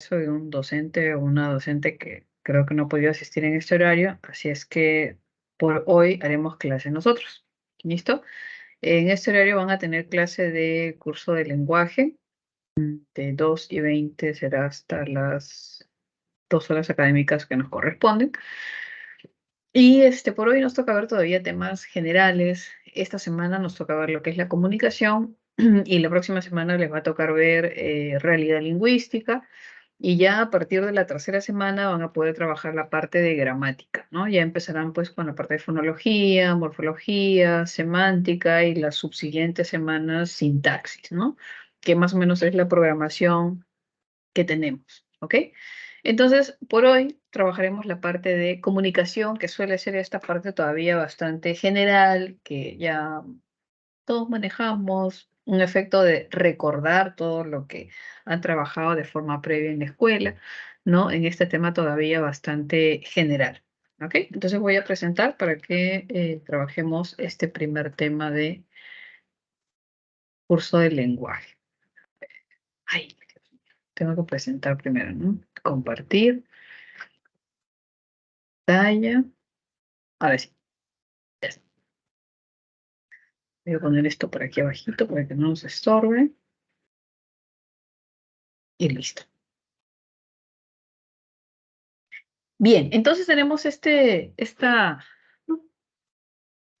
Soy un docente o una docente que creo que no ha podido asistir en este horario, así es que por hoy haremos clase nosotros. ¿Listo? En este horario van a tener clase de curso de lenguaje, de 2:20 será hasta las 2 horas académicas que nos corresponden. Y por hoy nos toca ver todavía temas generales. Esta semana nos toca ver lo que es la comunicación y la próxima semana les va a tocar ver realidad lingüística. Y ya a partir de la tercera semana van a poder trabajar la parte de gramática, ¿no? Ya empezarán pues con la parte de fonología, morfología, semántica y las subsiguientes semanas sintaxis, ¿no? Que más o menos es la programación que tenemos, ¿ok? Entonces, por hoy trabajaremos la parte de comunicación, que suele ser esta parte todavía bastante general, que ya todos manejamos, un efecto de recordar todo lo que han trabajado de forma previa en la escuela, ¿no? En este tema todavía bastante general, ¿ok? Entonces voy a presentar para que trabajemos este primer tema de curso de lenguaje. Ay, tengo que presentar primero, ¿no? Compartir, talla. A ver si. Ya está. Voy a poner esto por aquí abajito para que no nos estorbe. Y listo. Bien, entonces tenemos ¿no?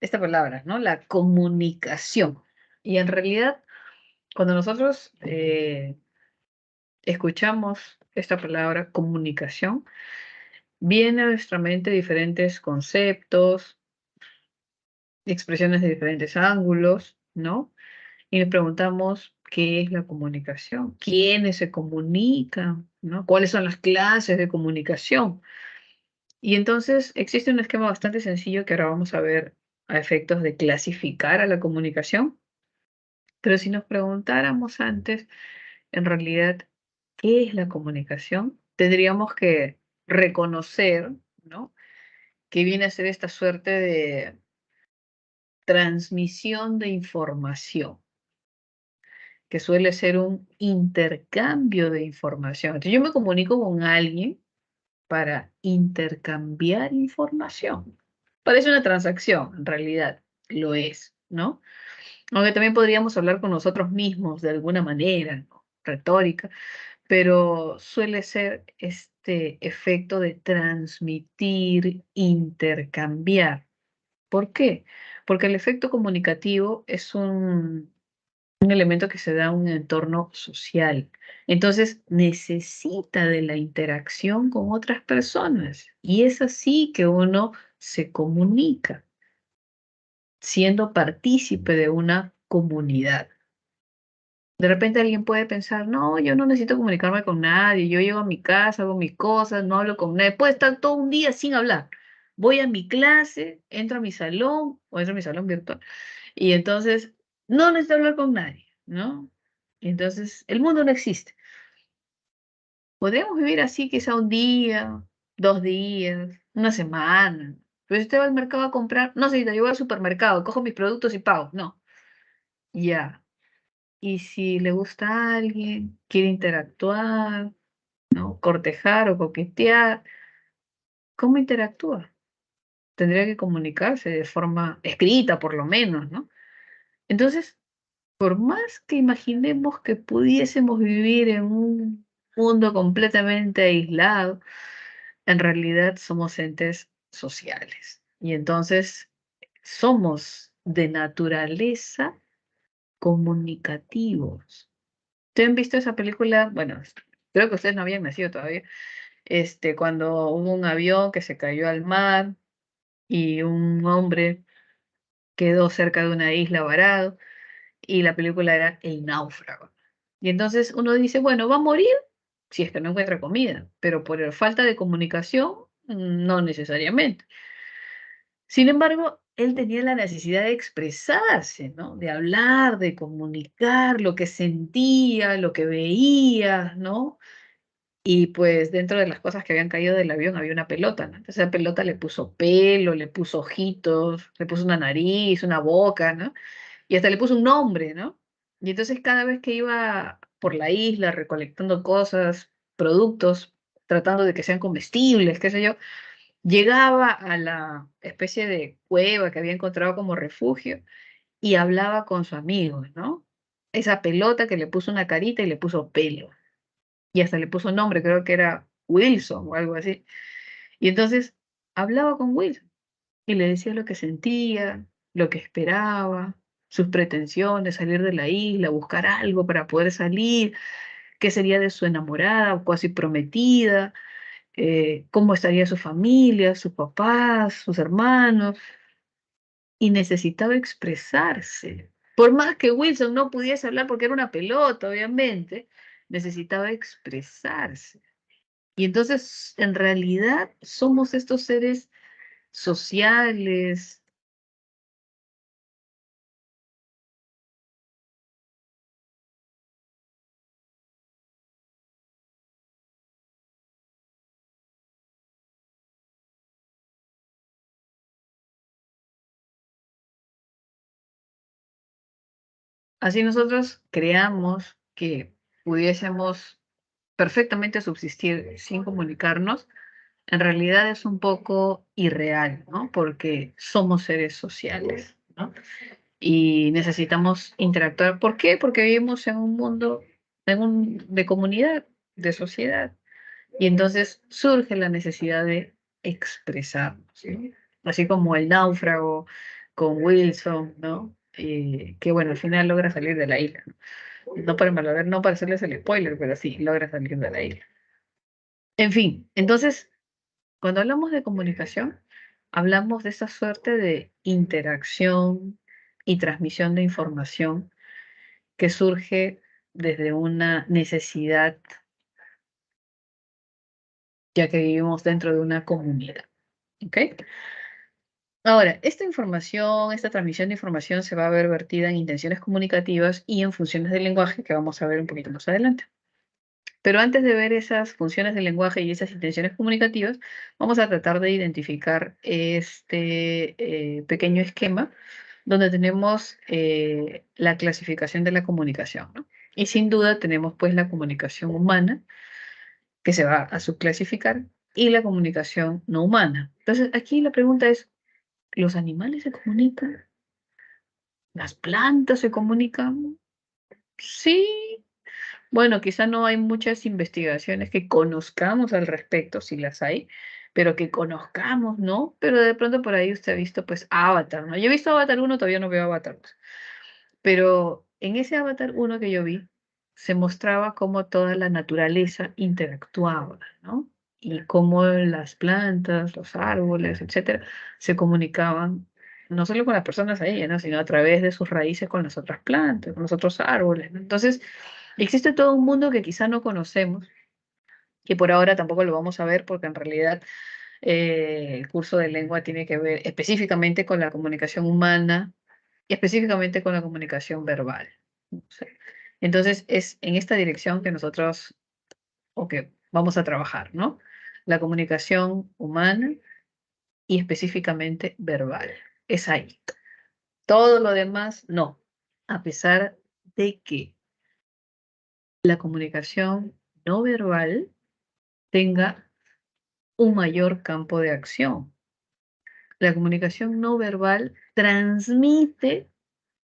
esta palabra, ¿no? La comunicación. Y en realidad, cuando nosotros escuchamos esta palabra comunicación, viene a nuestra mente diferentes conceptos, expresiones de diferentes ángulos, ¿no? Y nos preguntamos qué es la comunicación, quiénes se comunican, ¿no? ¿Cuáles son las clases de comunicación? Y entonces existe un esquema bastante sencillo que ahora vamos a ver a efectos de clasificar a la comunicación, pero si nos preguntáramos antes, en realidad, ¿qué es la comunicación? Tendríamos que reconocer, ¿no? Que viene a ser esta suerte de transmisión de información, que suele ser un intercambio de información. Entonces yo me comunico con alguien para intercambiar información. Parece una transacción, en realidad lo es, ¿no? Aunque también podríamos hablar con nosotros mismos de alguna manera, ¿no? Retórica, pero suele ser este efecto de transmitir, intercambiar. ¿Por qué? Porque el efecto comunicativo es un elemento que se da en un entorno social. Entonces necesita de la interacción con otras personas. Y es así que uno se comunica, siendo partícipe de una comunidad. De repente alguien puede pensar, no, yo no necesito comunicarme con nadie, yo llego a mi casa, hago mis cosas, no hablo con nadie, puedo estar todo un día sin hablar. Voy a mi clase, entro a mi salón, o entro a mi salón virtual, y entonces no necesito hablar con nadie, ¿no? Y entonces el mundo no existe. Podríamos vivir así quizá un día, 2 días, una semana. Pero si usted va al mercado a comprar, no sé, yo voy al supermercado, cojo mis productos y pago. No, ya. Y si le gusta a alguien, quiere interactuar, ¿no? Cortejar o coquetear, ¿cómo interactúa? Tendría que comunicarse de forma escrita, por lo menos, ¿no? Entonces, por más que imaginemos que pudiésemos vivir en un mundo completamente aislado, en realidad somos entes sociales. Y entonces somos de naturaleza comunicativos. ¿Ustedes han visto esa película? Bueno, creo que ustedes no habían nacido todavía. Cuando hubo un avión que se cayó al mar y un hombre quedó cerca de una isla varado y la película era El náufrago. Y entonces uno dice, bueno, va a morir si es que no encuentra comida, pero por falta de comunicación, no necesariamente. Sin embargo, él tenía la necesidad de expresarse, ¿no? De hablar, de comunicar lo que sentía, lo que veía, ¿no? Y pues dentro de las cosas que habían caído del avión había una pelota, ¿no? Entonces esa pelota le puso pelo, le puso ojitos, le puso una nariz, una boca, ¿no? Y hasta le puso un nombre, ¿no? Y entonces cada vez que iba por la isla recolectando cosas productos, tratando de que sean comestibles, qué sé yo, llegaba a la especie de cueva que había encontrado como refugio y hablaba con su amigo, ¿no? Esa pelota que le puso una carita y le puso pelo. Y hasta le puso nombre, creo que era Wilson o algo así. Y entonces hablaba con Wilson y le decía lo que sentía, lo que esperaba, sus pretensiones, salir de la isla, buscar algo para poder salir, qué sería de su enamorada o casi prometida, cómo estaría su familia, sus papás, sus hermanos, y necesitaba expresarse. Por más que Wilson no pudiese hablar porque era una pelota, obviamente, necesitaba expresarse. Y entonces, en realidad, somos estos seres sociales. Así nosotros creamos que pudiésemos perfectamente subsistir sin comunicarnos, en realidad es un poco irreal, ¿no? Porque somos seres sociales, ¿no? Y necesitamos interactuar. ¿Por qué? Porque vivimos en un mundo de comunidad, de sociedad. Y entonces surge la necesidad de expresarnos, ¿sí? Así como el náufrago con Wilson, ¿no? Que bueno, al final logra salir de la isla, ¿no? No para malograr, no para hacerles el spoiler, pero sí, logra salir de la isla. En fin, entonces, cuando hablamos de comunicación, hablamos de esa suerte de interacción y transmisión de información que surge desde una necesidad, ya que vivimos dentro de una comunidad. ¿Ok? Ahora, esta información, esta transmisión de información se va a ver vertida en intenciones comunicativas y en funciones del lenguaje que vamos a ver un poquito más adelante. Pero antes de ver esas funciones del lenguaje y esas intenciones comunicativas, vamos a tratar de identificar este pequeño esquema donde tenemos la clasificación de la comunicación, ¿no? Y sin duda tenemos pues la comunicación humana, que se va a subclasificar, y la comunicación no humana. Entonces, aquí la pregunta es, ¿los animales se comunican? ¿Las plantas se comunican? Sí. Bueno, quizá no hay muchas investigaciones que conozcamos al respecto, si las hay, pero que conozcamos, ¿no? Pero de pronto por ahí usted ha visto pues Avatar, ¿no? Yo he visto Avatar uno, todavía no veo Avatar 2. Pero en ese Avatar uno que yo vi, se mostraba cómo toda la naturaleza interactuaba, ¿no? Y cómo las plantas, los árboles, etcétera, se comunicaban no solo con las personas ahí, ¿no? Sino a través de sus raíces con las otras plantas, con los otros árboles, ¿no? Entonces, existe todo un mundo que quizá no conocemos, que por ahora tampoco lo vamos a ver, porque en realidad el curso de lengua tiene que ver específicamente con la comunicación humana y específicamente con la comunicación verbal. ¿No? Entonces, es en esta dirección que nosotros, o que vamos a trabajar, ¿no? La comunicación humana y específicamente verbal. Es ahí. Todo lo demás, no. A pesar de que la comunicación no verbal tenga un mayor campo de acción. La comunicación no verbal transmite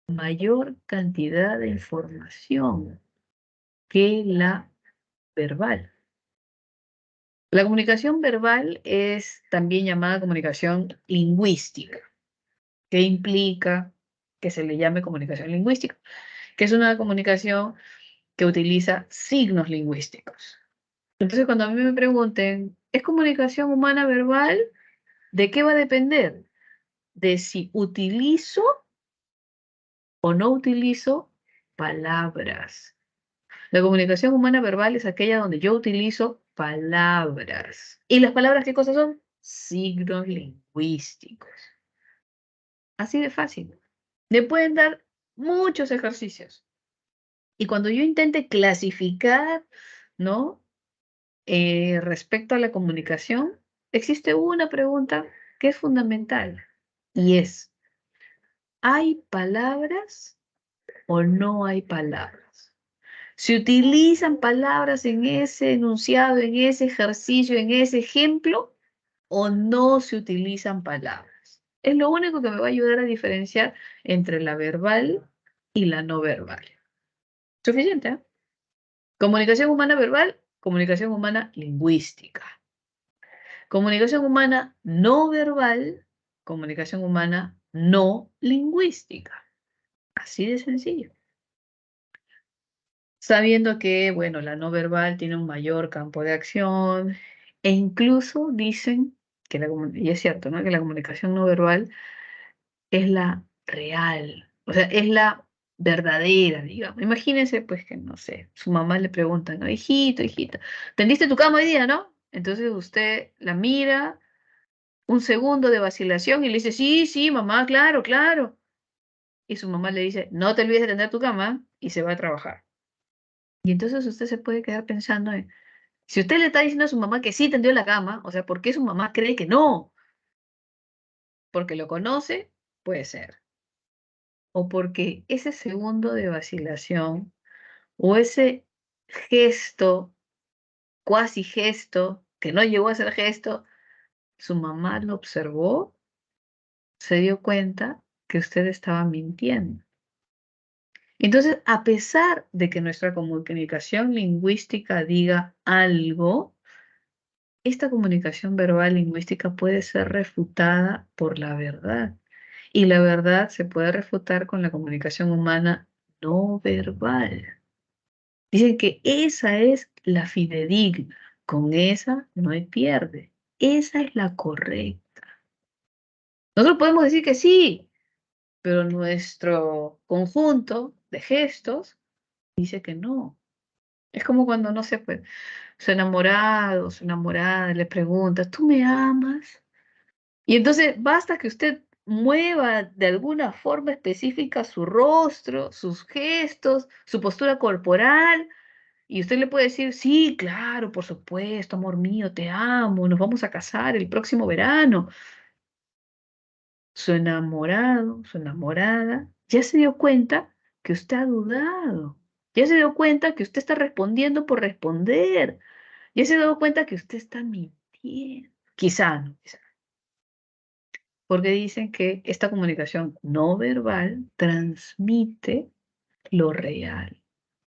mayor cantidad de información que la verbal. La comunicación verbal es también llamada comunicación lingüística, que implica que se le llame comunicación lingüística, que es una comunicación que utiliza signos lingüísticos. Entonces, cuando a mí me pregunten, ¿es comunicación humana verbal? ¿De qué va a depender? De si utilizo o no utilizo palabras. La comunicación humana verbal es aquella donde yo utilizo palabras. ¿Y las palabras qué cosas son? Signos lingüísticos. Así de fácil. Le pueden dar muchos ejercicios. Y cuando yo intente clasificar, ¿no? Respecto a la comunicación, existe una pregunta que es fundamental y es, ¿hay palabras o no hay palabras? ¿Se utilizan palabras en ese enunciado, en ese ejercicio, en ese ejemplo, o no se utilizan palabras? Es lo único que me va a ayudar a diferenciar entre la verbal y la no verbal. Suficiente, ¿eh? Comunicación humana verbal, comunicación humana lingüística. Comunicación humana no verbal, comunicación humana no lingüística. Así de sencillo. Sabiendo que, bueno, la no verbal tiene un mayor campo de acción e incluso dicen que y es cierto, ¿no? Que la comunicación no verbal es la real, o sea, es la verdadera, digamos. Imagínense, pues, que, no sé, su mamá le pregunta, ¿no? Hijito, hijita, ¿tendiste tu cama hoy día, no? Entonces usted la mira, un segundo de vacilación y le dice, sí, sí, mamá, claro, claro. Y su mamá le dice, no te olvides de tender tu cama y se va a trabajar. Y entonces usted se puede quedar pensando en, si usted le está diciendo a su mamá que sí tendió la cama, o sea, ¿por qué su mamá cree que no? Porque lo conoce, puede ser. O porque ese segundo de vacilación o ese gesto, cuasi gesto, que no llegó a ser gesto, su mamá lo observó, se dio cuenta que usted estaba mintiendo. Entonces, a pesar de que nuestra comunicación lingüística diga algo, esta comunicación verbal lingüística puede ser refutada por la verdad. Y la verdad se puede refutar con la comunicación humana no verbal. Dicen que esa es la fidedigna. Con esa no hay pierde. Esa es la correcta. Nosotros podemos decir que sí, pero nuestro conjunto de gestos dice que no. Es como cuando, no sé, pues, su enamorado, su enamorada le pregunta, ¿tú me amas? Y entonces basta que usted mueva de alguna forma específica su rostro, sus gestos, su postura corporal, y usted le puede decir, sí, claro, por supuesto, amor mío, te amo, nos vamos a casar el próximo verano. Su enamorado, su enamorada, ya se dio cuenta que usted ha dudado, ya se dio cuenta que usted está respondiendo por responder, ya se dio cuenta que usted está mintiendo. Quizá no, quizá porque dicen que esta comunicación no verbal transmite lo real.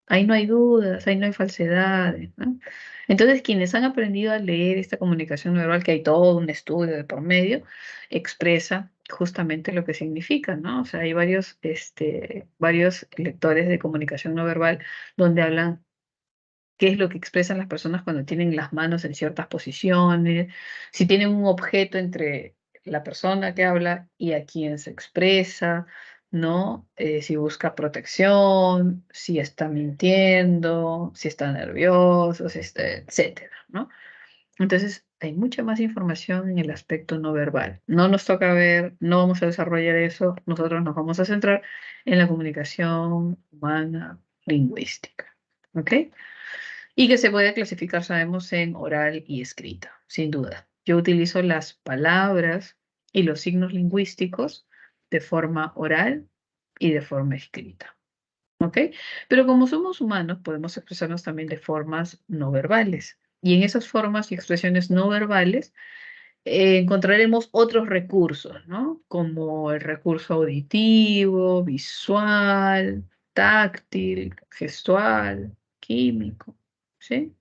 Ahí no hay dudas, ahí no hay falsedades, ¿no? Entonces, quienes han aprendido a leer esta comunicación no verbal, que hay todo un estudio de por medio, expresa justamente lo que significa, ¿no? O sea, hay varios lectores de comunicación no verbal donde hablan qué es lo que expresan las personas cuando tienen las manos en ciertas posiciones, si tienen un objeto entre la persona que habla y a quien se expresa, ¿no? Si busca protección, si está mintiendo, si está nervioso, si está, etcétera, ¿no? Entonces, hay mucha más información en el aspecto no verbal. No nos toca ver, no vamos a desarrollar eso, nosotros nos vamos a centrar en la comunicación humana lingüística, ¿ok? Y que se puede clasificar, sabemos, en oral y escrita, sin duda. Yo utilizo las palabras y los signos lingüísticos de forma oral y de forma escrita. ¿Ok? Pero como somos humanos, podemos expresarnos también de formas no verbales. Y en esas formas y expresiones no verbales encontraremos otros recursos, ¿no? Como el recurso auditivo, visual, táctil, gestual, químico, ¿sí?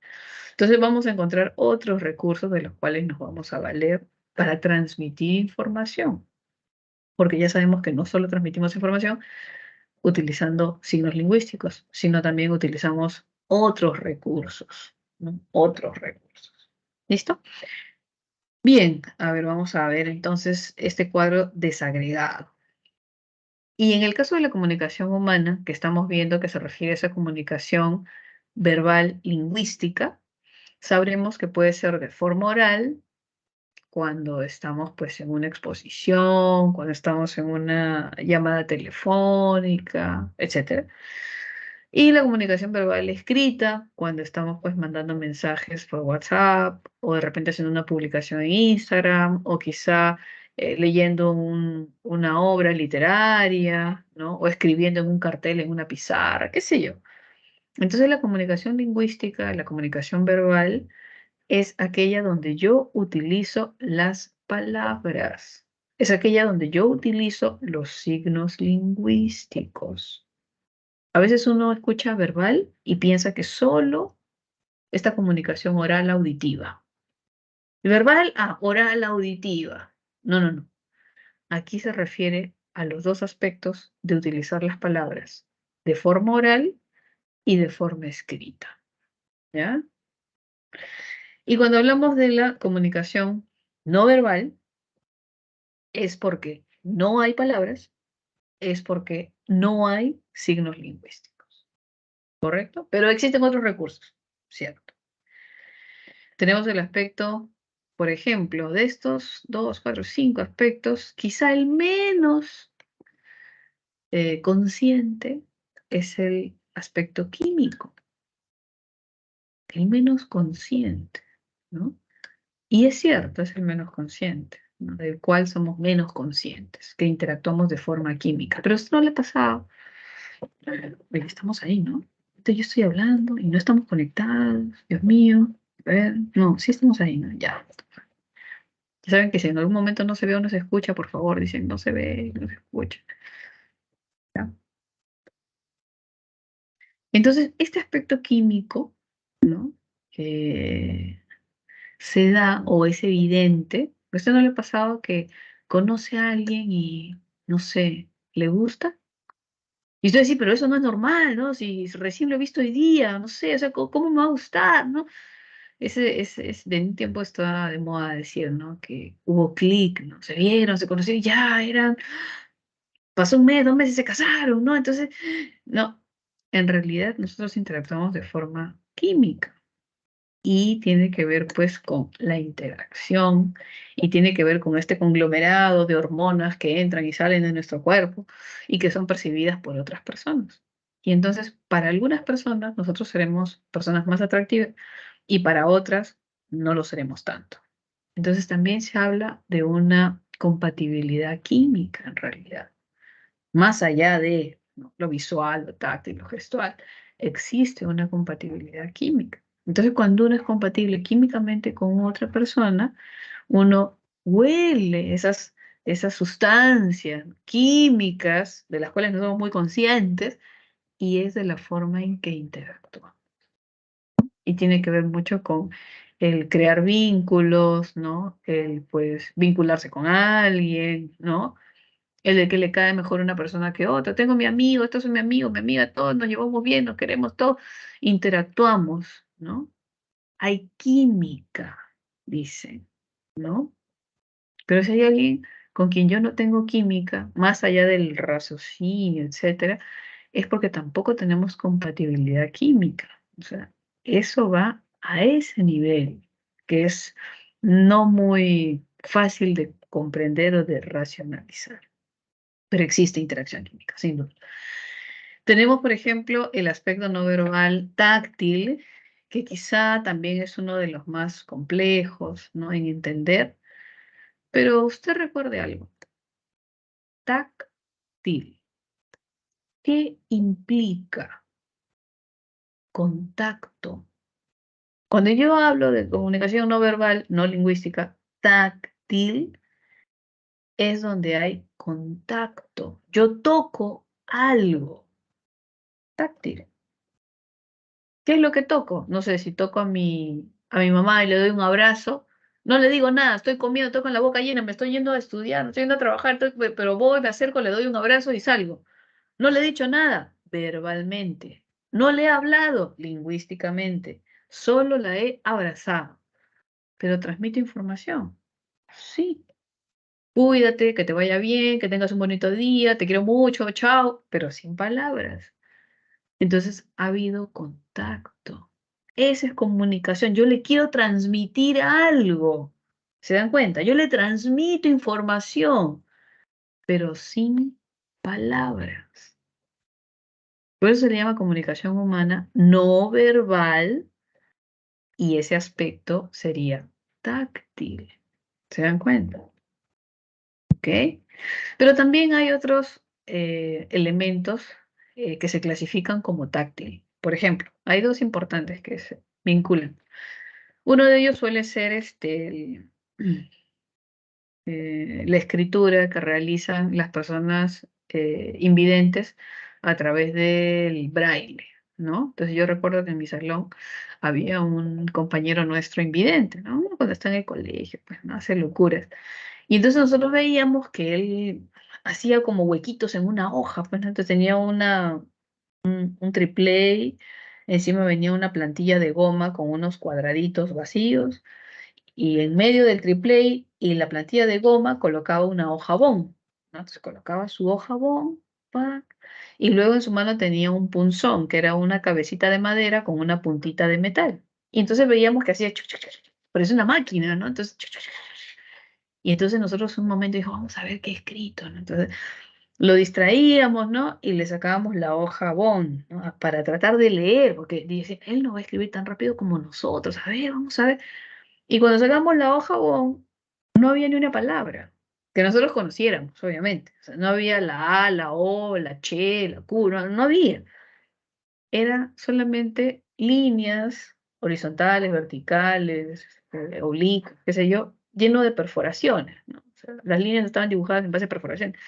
Entonces vamos a encontrar otros recursos de los cuales nos vamos a valer para transmitir información, porque ya sabemos que no solo transmitimos información utilizando signos lingüísticos, sino también utilizamos otros recursos, ¿no? Otros recursos. ¿Listo? Bien, a ver, vamos a ver entonces este cuadro desagregado. Y en el caso de la comunicación humana, que estamos viendo que se refiere a esa comunicación verbal lingüística, sabremos que puede ser de forma oral, cuando estamos pues en una exposición, cuando estamos en una llamada telefónica, etcétera. Y la comunicación verbal escrita, cuando estamos pues mandando mensajes por WhatsApp o de repente haciendo una publicación en Instagram o quizá leyendo una obra literaria, ¿no? O escribiendo en un cartel, en una pizarra, qué sé yo. Entonces la comunicación lingüística, la comunicación verbal, es aquella donde yo utilizo las palabras. Es aquella donde yo utilizo los signos lingüísticos. A veces uno escucha verbal y piensa que solo esta comunicación oral auditiva. Verbal, oral auditiva. No, no, no. Aquí se refiere a los dos aspectos de utilizar las palabras, de forma oral y de forma escrita. ¿Ya? Y cuando hablamos de la comunicación no verbal, es porque no hay palabras, es porque no hay signos lingüísticos, ¿correcto? Pero existen otros recursos, ¿cierto? Tenemos el aspecto, por ejemplo, de estos 2, 4, 5 aspectos, quizá el menos consciente es el aspecto químico, el menos consciente, ¿no? Y es cierto, es el menos consciente, ¿no? Del cual somos menos conscientes, que interactuamos de forma química. Pero esto no le ha pasado. Oye, estamos ahí, ¿no? Yo estoy hablando y no estamos conectados. Dios mío. A ver, no, sí estamos ahí, ¿no? Ya. Ya saben que si en algún momento no se ve o no se escucha, por favor, dicen no se ve, no se escucha. ¿Ya? Entonces, este aspecto químico, ¿no? Que se da o es evidente. ¿A usted no le ha pasado que conoce a alguien y, no sé, le gusta? Y usted dice, pero eso no es normal, ¿no? Si recién lo he visto hoy día, no sé, o sea, ¿cómo me va a gustar, no? De un tiempo está de moda decir, ¿no? Que hubo clic, ¿no? Se vieron, se conocieron, y ya eran, pasó un mes, 2 meses, se casaron, ¿no? Entonces, no, en realidad nosotros interactuamos de forma química. Y tiene que ver pues con la interacción y tiene que ver con este conglomerado de hormonas que entran y salen de nuestro cuerpo y que son percibidas por otras personas. Y entonces, para algunas personas, nosotros seremos personas más atractivas y para otras no lo seremos tanto. Entonces, también se habla de una compatibilidad química en realidad, más allá de, ¿no?, lo visual, lo táctil, lo gestual, existe una compatibilidad química. Entonces, cuando uno es compatible químicamente con otra persona, uno huele esas sustancias químicas de las cuales no somos muy conscientes y es de la forma en que interactúa. Y tiene que ver mucho con el crear vínculos, ¿no? El, pues, vincularse con alguien, ¿no? El de que le cae mejor una persona que otra. Tengo mi amigo, estos son mi amigo, mi amiga, todos nos llevamos bien, nos queremos todos, interactuamos, ¿no? Hay química, dicen, ¿no? Pero si hay alguien con quien yo no tengo química, más allá del raciocinio, etcétera, es porque tampoco tenemos compatibilidad química. O sea, eso va a ese nivel, que es no muy fácil de comprender o de racionalizar. Pero existe interacción química, sin duda. Tenemos, por ejemplo, el aspecto no verbal táctil, que quizá también es uno de los más complejos, ¿no?, en entender, pero usted recuerde algo, táctil. ¿Qué implica contacto? Cuando yo hablo de comunicación no verbal, no lingüística, táctil, es donde hay contacto. Yo toco algo táctil. ¿Qué es lo que toco? No sé, si toco a mi mamá y le doy un abrazo, no le digo nada, estoy comiendo, estoy con la boca llena, me estoy yendo a estudiar, me estoy yendo a trabajar, pero voy, me acerco, le doy un abrazo y salgo. No le he dicho nada verbalmente, no le he hablado lingüísticamente, solo la he abrazado, pero transmito información. Sí, cuídate, que te vaya bien, que tengas un bonito día, te quiero mucho, chao, pero sin palabras. Entonces ha habido contacto. Esa es comunicación. Yo le quiero transmitir algo. ¿Se dan cuenta? Yo le transmito información, pero sin palabras. Por eso se le llama comunicación humana no verbal y ese aspecto sería táctil. ¿Se dan cuenta? ¿Ok? Pero también hay otros elementos que se clasifican como táctil. Por ejemplo, hay dos importantes que se vinculan. Uno de ellos suele ser la escritura que realizan las personas invidentes a través del braille, ¿no? Entonces yo recuerdo que en mi salón había un compañero nuestro invidente, ¿no? Uno cuando está en el colegio, pues no hace locuras. Y entonces nosotros veíamos que él hacía como huequitos en una hoja, pues ¿no? Entonces tenía un triplé, encima venía una plantilla de goma con unos cuadraditos vacíos y en medio del triplay y la plantilla de goma colocaba una hoja bond, ¿no? Entonces colocaba su hoja bond, ¡pac! Y luego en su mano tenía un punzón, que era una cabecita de madera con una puntita de metal. Y entonces veíamos que hacía chuc, chuc, chuc, chuc, parece una máquina, ¿no? Entonces, chuc, chuc, chuc, chuc. Y entonces nosotros un momento dijimos, vamos a ver qué he escrito, ¿no? Entonces lo distraíamos, ¿no? Y le sacábamos la hoja bond, ¿no? Para tratar de leer, porque dice, él no va a escribir tan rápido como nosotros. A ver, vamos a ver. Y cuando sacamos la hoja bond, no había ni una palabra que nosotros conociéramos, obviamente. O sea, no había la A, la O, la Che, la Q, no había. Era solamente líneas horizontales, verticales, oblicuas, qué sé yo, lleno de perforaciones, ¿no? O sea, las líneas estaban dibujadas en base a perforaciones.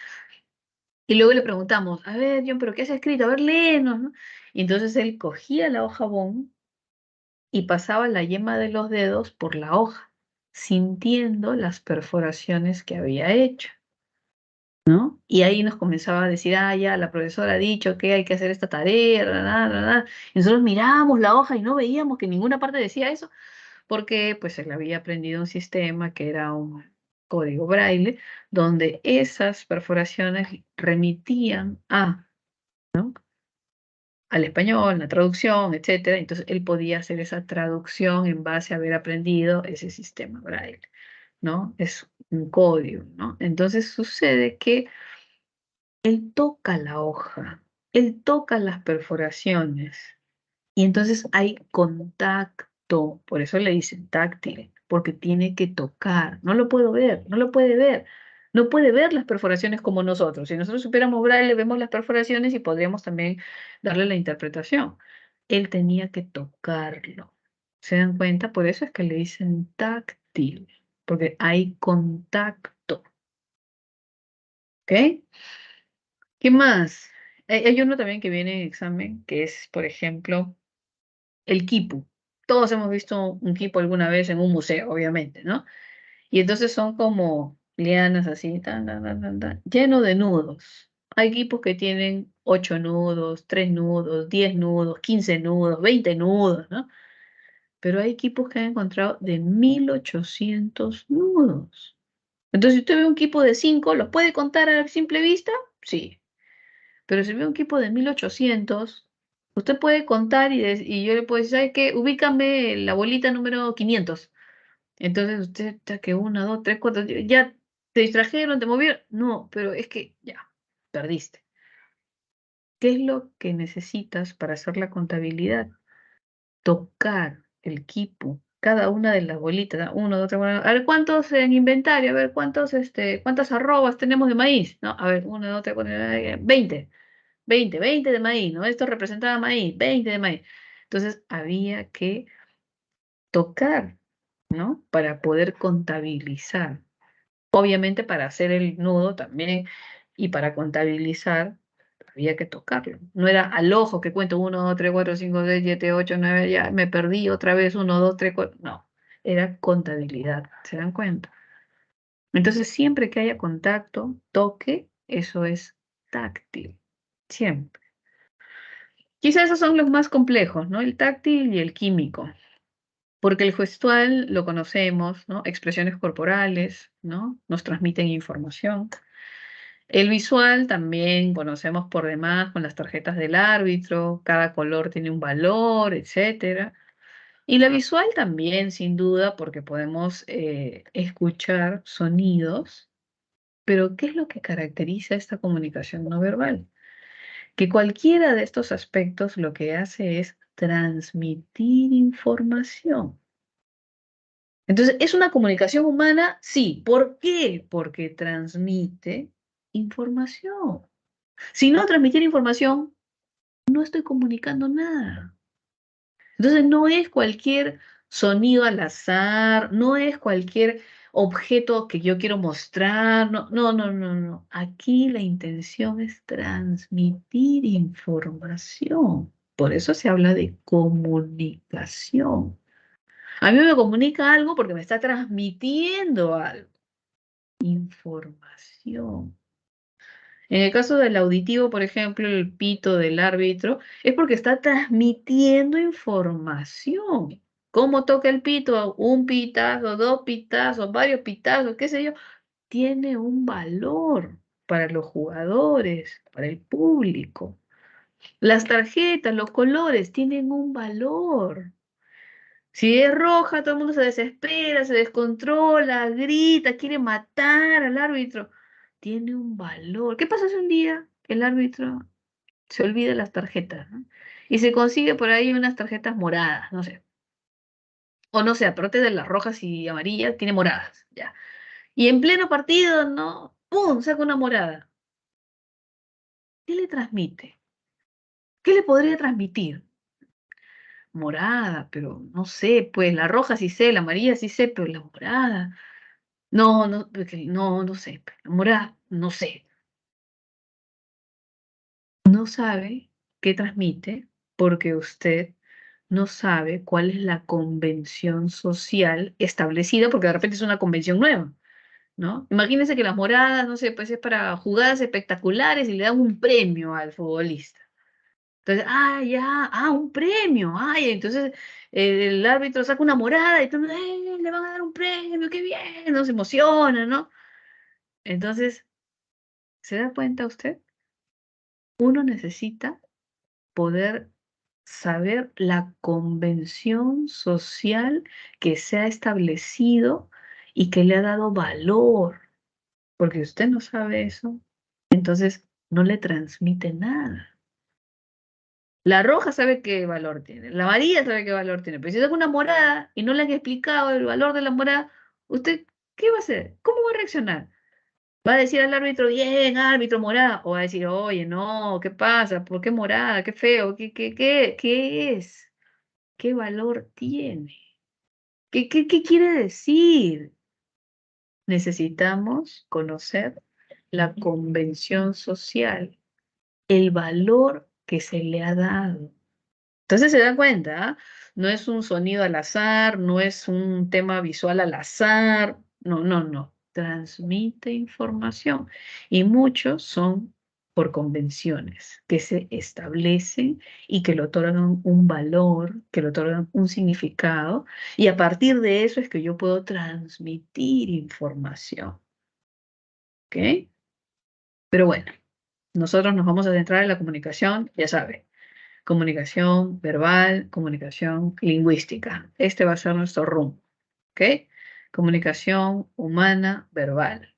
Y luego le preguntamos, a ver, John, ¿pero qué has escrito? A ver, léenos, ¿no? Y entonces él cogía la hoja bond y pasaba la yema de los dedos por la hoja, sintiendo las perforaciones que había hecho, ¿no? Y ahí nos comenzaba a decir, ah, ya, la profesora ha dicho que hay que hacer esta tarea, Y nosotros mirábamos la hoja y no veíamos que ninguna parte decía eso, porque pues él había aprendido un sistema que era un código braille, donde esas perforaciones remitían a, ¿no? Al español, la traducción, etcétera. Entonces él podía hacer esa traducción en base a haber aprendido ese sistema braille, ¿no? Es un código, ¿no? Entonces sucede que él toca la hoja, él toca las perforaciones y entonces hay contacto, por eso le dicen táctil, porque tiene que tocar, no lo puedo ver, no lo puede ver. No puede ver las perforaciones como nosotros. Si nosotros supiéramos braille, vemos las perforaciones y podríamos también darle la interpretación. Él tenía que tocarlo. ¿Se dan cuenta? Por eso es que le dicen táctil, porque hay contacto. ¿Ok? ¿Qué más? Hay uno también que viene en examen, que es, por ejemplo, el quipu. Todos hemos visto un quipu alguna vez en un museo, obviamente, ¿no? Y entonces son como lianas así, tan, tan, tan, tan, tan, lleno de nudos. Hay quipus que tienen 8 nudos, 3 nudos, 10 nudos, 15 nudos, 20 nudos, ¿no? Pero hay equipos que han encontrado de 1800 nudos. Entonces, si usted ve un equipo de 5, ¿los puede contar a simple vista? Sí. Pero si ve un equipo de 1800, usted puede contar y yo le puedo decir, ¿sabe qué? Ubícame la bolita número 500. Entonces usted está que 1, 2, 3, 4, ya te distrajeron, te movieron. No, pero es que ya, perdiste. ¿Qué es lo que necesitas para hacer la contabilidad? Tocar el equipo, cada una de las bolitas, ¿no? Uno, dos, tres, cuatro, a ver cuántos en inventario, a ver cuántas arrobas tenemos de maíz, ¿no? A ver, uno, dos, tres, cuatro, 20, 20 de maíz, ¿no? Esto representaba maíz, 20 de maíz. Entonces había que tocar, ¿no? Para poder contabilizar. Obviamente para hacer el nudo también y para contabilizar había que tocarlo. No era al ojo que cuento 1, 2, 3, 4, 5, 6, 7, 8, 9, ya me perdí otra vez 1, 2, 3, 4. No, era contabilidad, ¿se dan cuenta? Entonces siempre que haya contacto, toque, eso es táctil, siempre. Quizás esos son los más complejos, ¿no? El táctil y el químico. Porque el gestual lo conocemos, ¿no? Expresiones corporales, ¿no? Nos transmiten información. El visual también conocemos por demás con las tarjetas del árbitro, cada color tiene un valor, etcétera. Y la visual también, sin duda, porque podemos escuchar sonidos, pero ¿qué es lo que caracteriza esta comunicación no verbal? Que cualquiera de estos aspectos lo que hace es transmitir información. Entonces, ¿es una comunicación humana? Sí. ¿Por qué? Porque transmite información. Si no transmitiera información, no estoy comunicando nada. Entonces no es cualquier sonido al azar, no es cualquier objeto que yo quiero mostrar, no, no, no, no, no. Aquí la intención es transmitir información. Por eso se habla de comunicación. A mí me comunica algo porque me está transmitiendo algo, información. En el caso del auditivo, por ejemplo, el pito del árbitro, es porque está transmitiendo información. ¿Cómo toca el pito? Un pitazo, dos pitazos, varios pitazos, qué sé yo. Tiene un valor para los jugadores, para el público. Las tarjetas, los colores tienen un valor. Si es roja, todo el mundo se desespera, se descontrola, grita, quiere matar al árbitro. Tiene un valor. ¿Qué pasa si un día el árbitro se olvida las tarjetas, ¿no? Y se consigue por ahí unas tarjetas moradas, no sé. O no sé, aparte de las rojas y amarillas, tiene moradas, ya. Y en pleno partido, ¿no? ¡Pum! Saca una morada. ¿Qué le transmite? ¿Qué le podría transmitir? Morada, pero no sé, pues la roja sí sé, la amarilla sí sé, pero la morada. No, no, porque no, no sé. Morada, no sé. No sabe qué transmite porque usted no sabe cuál es la convención social establecida, porque de repente es una convención nueva, ¿no? Imagínense que las moradas, no sé, pues es para jugadas espectaculares y le dan un premio al futbolista. Entonces, ya, un premio, entonces el árbitro saca una morada y todo, le van a dar un premio, qué bien, no se emociona, ¿no? Entonces, ¿se da cuenta usted? Uno necesita poder saber la convención social que se ha establecido y que le ha dado valor, porque usted no sabe eso, entonces no le transmite nada. La roja sabe qué valor tiene, la amarilla sabe qué valor tiene, pero si saca una morada y no le han explicado el valor de la morada, ¿usted qué va a hacer? ¿Cómo va a reaccionar? ¿Va a decir al árbitro, bien, árbitro, morada? ¿O va a decir, oye, no, qué pasa? ¿Por qué morada? ¿Qué feo? ¿Qué es? ¿Qué valor tiene? ¿Qué quiere decir? Necesitamos conocer la convención social, el valor que se le ha dado. Entonces se da cuenta, ¿ah? No es un sonido al azar, no es un tema visual al azar, no, no, no. Transmite información. Y muchos son por convenciones que se establecen y que le otorgan un valor, que le otorgan un significado, y a partir de eso es que yo puedo transmitir información. ¿Ok? Pero bueno, nosotros nos vamos a centrar en la comunicación, ya sabe. Comunicación verbal, comunicación lingüística. Este va a ser nuestro rumbo, ¿ok? Comunicación humana verbal,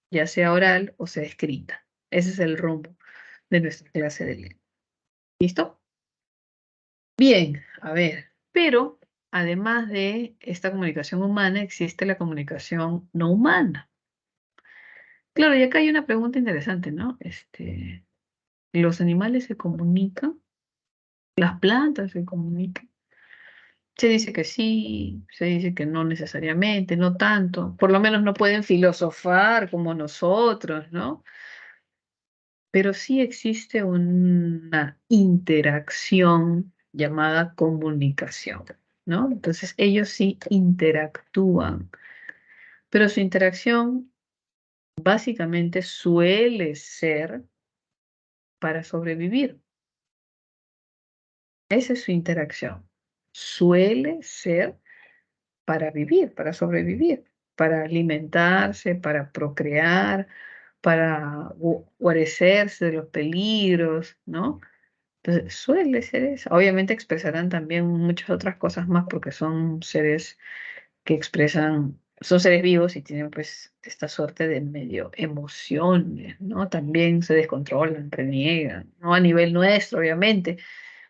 ya sea oral o sea escrita. Ese es el rumbo de nuestra clase de lengua. ¿Listo? Bien, a ver, pero además de esta comunicación humana, existe la comunicación no humana. Claro, y acá hay una pregunta interesante, ¿no? ¿Los animales se comunican? ¿Las plantas se comunican? Se dice que sí, se dice que no necesariamente, no tanto. Por lo menos no pueden filosofar como nosotros, ¿no? Pero sí existe una interacción llamada comunicación, ¿no? Entonces ellos sí interactúan, pero su interacción básicamente suele ser para sobrevivir. Esa es su interacción. Suele ser para vivir, para sobrevivir, para alimentarse, para procrear, para guarecerse de los peligros, ¿no? Entonces, suele ser eso. Obviamente expresarán también muchas otras cosas más porque son seres que expresan, son seres vivos y tienen pues esta suerte de medio emociones, ¿no? También se descontrolan, reniegan, no a nivel nuestro, obviamente,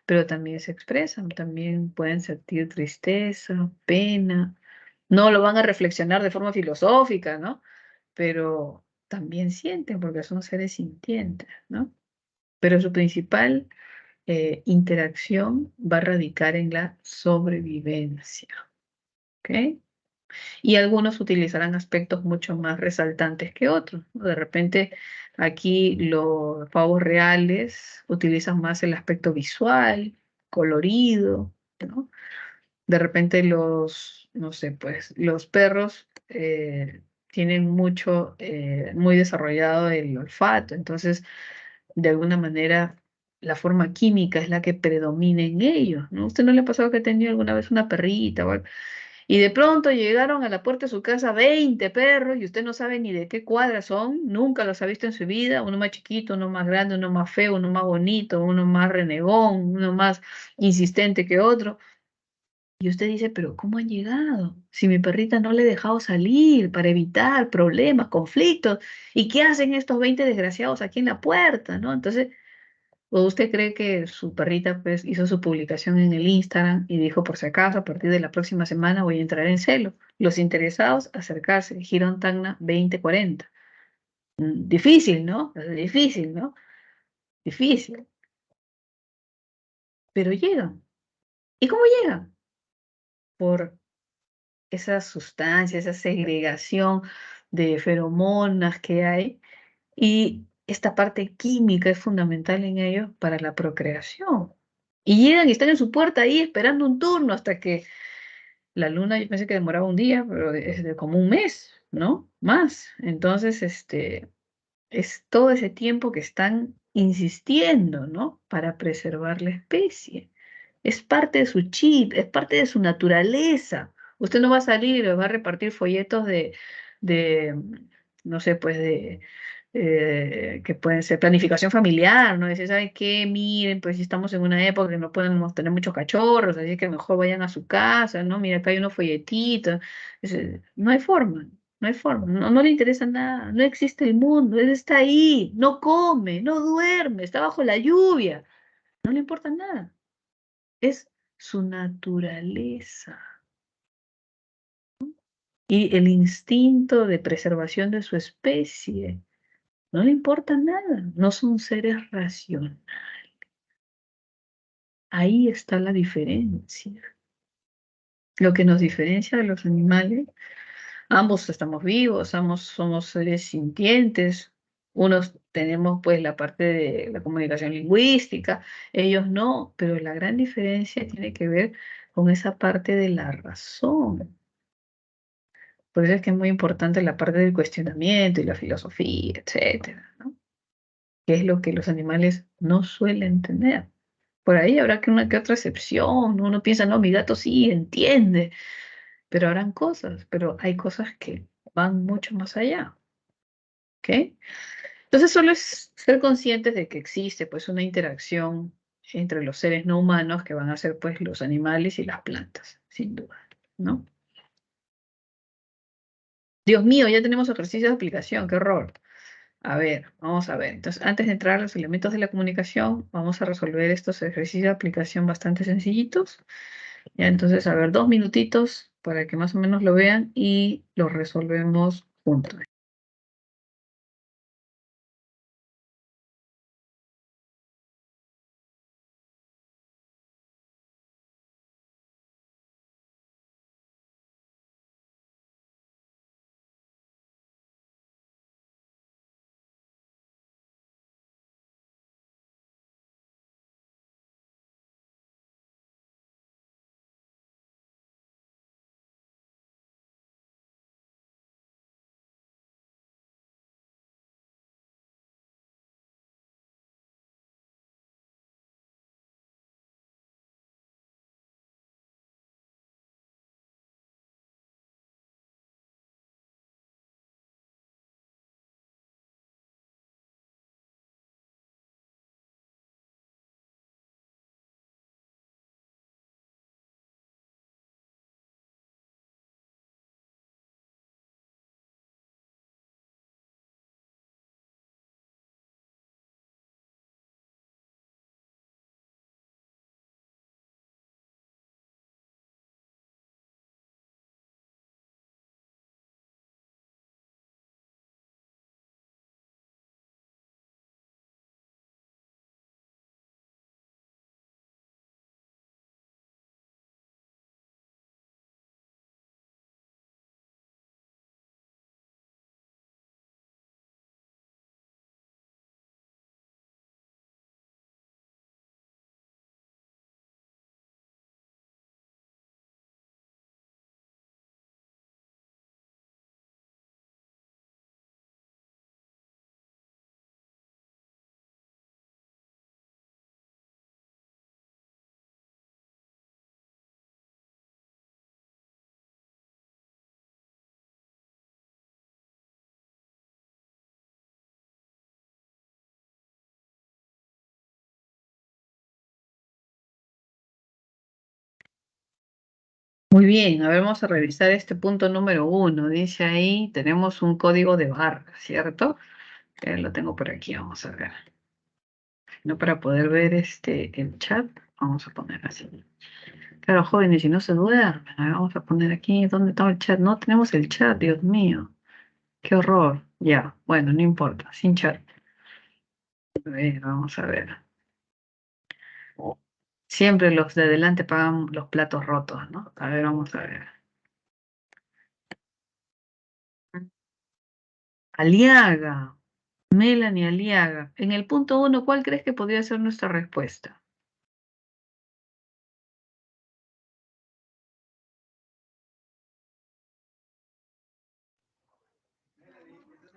pero también se expresan, también pueden sentir tristeza, pena, no lo van a reflexionar de forma filosófica, ¿no? Pero también sienten porque son seres sintientes, ¿no? Pero su principal interacción va a radicar en la sobrevivencia. ¿Ok? Y algunos utilizarán aspectos mucho más resaltantes que otros, ¿no? De repente, aquí los pavos reales utilizan más el aspecto visual, colorido, ¿no? De repente no sé, pues los perros tienen mucho, muy desarrollado el olfato, entonces, de alguna manera, la forma química es la que predomina en ellos, ¿no? ¿Usted no le ha pasado que ha tenido alguna vez una perrita o algo? Y de pronto llegaron a la puerta de su casa 20 perros y usted no sabe ni de qué cuadra son, nunca los ha visto en su vida, uno más chiquito, uno más grande, uno más feo, uno más bonito, uno más renegón, uno más insistente que otro. Y usted dice, pero ¿cómo han llegado? Si mi perrita no le he dejado salir para evitar problemas, conflictos, ¿y qué hacen estos 20 desgraciados aquí en la puerta, ¿no? Entonces, ¿o usted cree que su perrita pues hizo su publicación en el Instagram y dijo, por si acaso, a partir de la próxima semana voy a entrar en celo? Los interesados, acercarse, Girón Tacna 2040. Difícil, ¿no? Difícil, ¿no? Difícil, pero llegan. ¿Y cómo llegan? Por esa sustancia, esa segregación de feromonas que hay, y esta parte química es fundamental en ellos para la procreación. Y llegan y están en su puerta ahí esperando un turno hasta que la luna, yo pensé que demoraba un día, pero es de como un mes, ¿no? Más. Entonces, es todo ese tiempo que están insistiendo, ¿no? Para preservar la especie. Es parte de su chip, es parte de su naturaleza. Usted no va a salir y le va a repartir folletos de, no sé, pues que pueden ser planificación familiar, ¿no? Dice, ¿sabe qué? Miren, pues si estamos en una época que no podemos tener muchos cachorros, así que mejor vayan a su casa, ¿no? Mira, acá hay unos folletitos. No hay forma. No hay forma, no, no le interesa nada, no existe el mundo, él está ahí, no come, no duerme, está bajo la lluvia, no le importa nada, es su naturaleza. Y el instinto de preservación de su especie, no le importa nada, no son seres racionales. Ahí está la diferencia. Lo que nos diferencia de los animales. Ambos estamos vivos, ambos somos seres sintientes. Unos tenemos pues la parte de la comunicación lingüística, ellos no, pero la gran diferencia tiene que ver con esa parte de la razón. Por eso es que es muy importante la parte del cuestionamiento y la filosofía, etcétera, ¿no? Que es lo que los animales no suelen tener. Por ahí habrá que una que otra excepción, ¿no? Uno piensa, no, mi gato sí entiende, pero habrán cosas, pero hay cosas que van mucho más allá. ¿Ok? Entonces solo es ser conscientes de que existe pues una interacción entre los seres no humanos que van a ser pues los animales y las plantas, sin duda, ¿no? Dios mío, ya tenemos ejercicios de aplicación, qué horror. A ver, vamos a ver. Entonces, antes de entrar a los elementos de la comunicación, vamos a resolver estos ejercicios de aplicación bastante sencillitos. Ya, entonces, a ver, 2 minutitos para que más o menos lo vean y los resolvemos juntos. Muy bien, a ver, vamos a revisar este punto número 1. Dice ahí, tenemos un código de barra, ¿cierto? Lo tengo por aquí, vamos a ver. No para poder ver el chat, vamos a poner así. Claro, jóvenes, si no se duermen, a ver, vamos a poner aquí, ¿dónde está el chat? No tenemos el chat, Dios mío. Qué horror. Ya, bueno, no importa, sin chat. A ver, vamos a ver. Siempre los de adelante pagan los platos rotos, ¿no? A ver, vamos a ver. Aliaga, Melanie Aliaga. En el punto 1, ¿cuál crees que podría ser nuestra respuesta?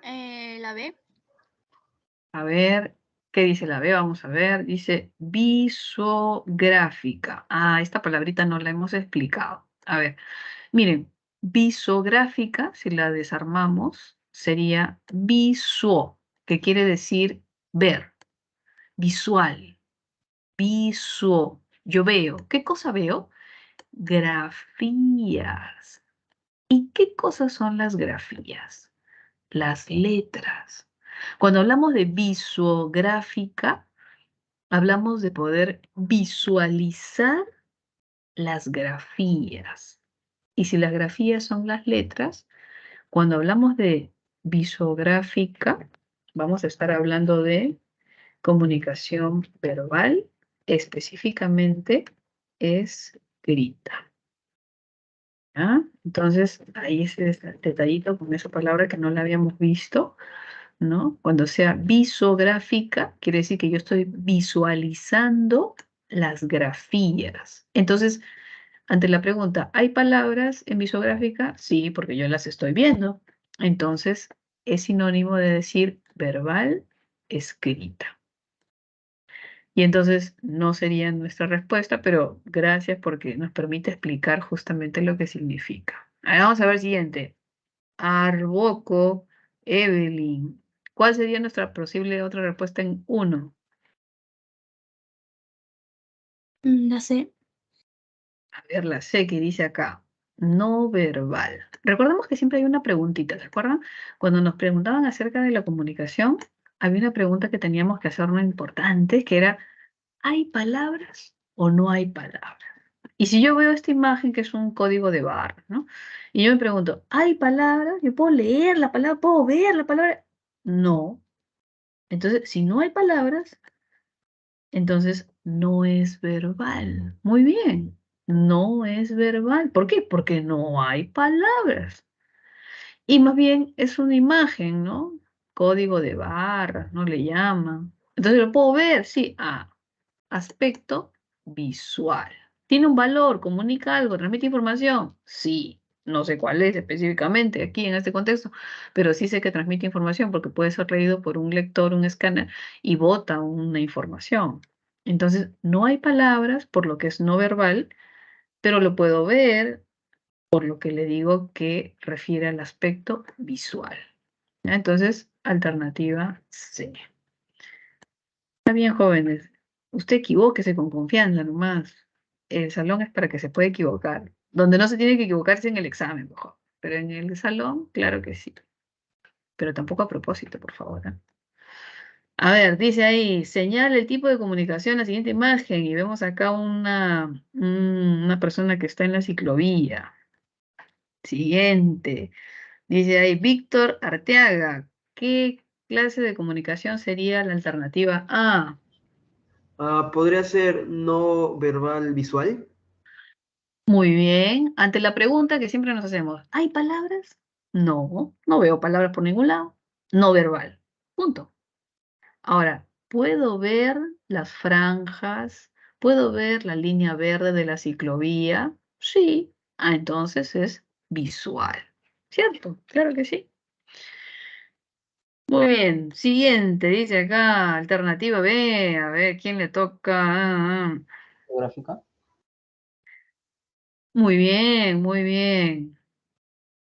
La B. A ver, ¿qué dice la B? Vamos a ver. Dice visográfica. Ah, esta palabrita no la hemos explicado. A ver, miren, visográfica, si la desarmamos, sería visuo, que quiere decir ver, visual, visuo. Yo veo. ¿Qué cosa veo? Grafías. ¿Y qué cosas son las grafías? Las letras. Cuando hablamos de visográfica, hablamos de poder visualizar las grafías. Y si las grafías son las letras, cuando hablamos de visográfica, vamos a estar hablando de comunicación verbal, específicamente escrita. ¿Ya? Entonces, ahí ese detallito con esa palabra que no la habíamos visto, ¿no? Cuando sea visográfica, quiere decir que yo estoy visualizando las grafías. Entonces, ante la pregunta, ¿hay palabras en visográfica? Sí, porque yo las estoy viendo. Entonces, es sinónimo de decir verbal escrita. Y entonces no sería nuestra respuesta, pero gracias porque nos permite explicar justamente lo que significa. Ahora vamos a ver el siguiente. Arboco, Evelyn. ¿Cuál sería nuestra posible otra respuesta en 1? La C. A ver, la C que dice acá. No verbal. Recordemos que siempre hay una preguntita, ¿se acuerdan? Cuando nos preguntaban acerca de la comunicación, había una pregunta que teníamos que hacernos importante, que era, ¿hay palabras o no hay palabras? Y si yo veo esta imagen que es un código de barra, ¿no? Y yo me pregunto, ¿hay palabras? ¿Yo puedo leer la palabra? ¿Puedo ver la palabra? No. Entonces, si no hay palabras, entonces no es verbal. Muy bien, no es verbal. ¿Por qué? Porque no hay palabras. Y más bien es una imagen, ¿no? Código de barras, ¿no? Le llaman. Entonces lo puedo ver, sí. Ah, aspecto visual. ¿Tiene un valor? ¿Comunica algo? ¿Transmite información? Sí. No sé cuál es específicamente aquí en este contexto, pero sí sé que transmite información porque puede ser leído por un lector, un escáner, y bota una información. Entonces, no hay palabras, por lo que es no verbal, pero lo puedo ver, por lo que le digo que refiere al aspecto visual. ¿Ya? Entonces, alternativa C. Está bien, jóvenes. Usted equivóquese con confianza nomás. El salón es para que se pueda equivocar. Donde no se tiene que equivocarse en el examen, mejor. Pero en el salón, claro que sí. Pero tampoco a propósito, por favor. ¿Eh? A ver, dice ahí, señala el tipo de comunicación, la siguiente imagen, y vemos acá una persona que está en la ciclovía. Siguiente. Dice ahí, Víctor Arteaga. ¿Qué clase de comunicación sería la alternativa A? ¿Podría ser no verbal visual? Muy bien. Ante la pregunta que siempre nos hacemos, ¿hay palabras? No, no veo palabras por ningún lado. No verbal. Punto. Ahora, ¿puedo ver las franjas? ¿Puedo ver la línea verde de la ciclovía? Sí. Ah, entonces es visual. ¿Cierto? Claro que sí. Muy bien. Siguiente, dice acá, alternativa B. A ver, ¿quién le toca? Geográfica. Muy bien, muy bien.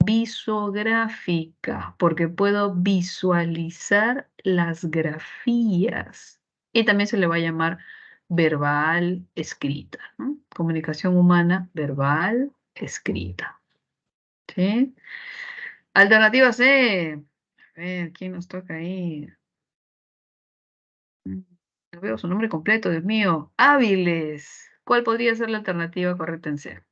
Visográfica, porque puedo visualizar las grafías. Y también se le va a llamar verbal escrita, ¿no? Comunicación humana verbal escrita. ¿Sí? Alternativa C. A ver, ¿quién nos toca ahí? No veo su nombre completo, Dios mío. Hábiles. ¿Cuál podría ser la alternativa correcta en C?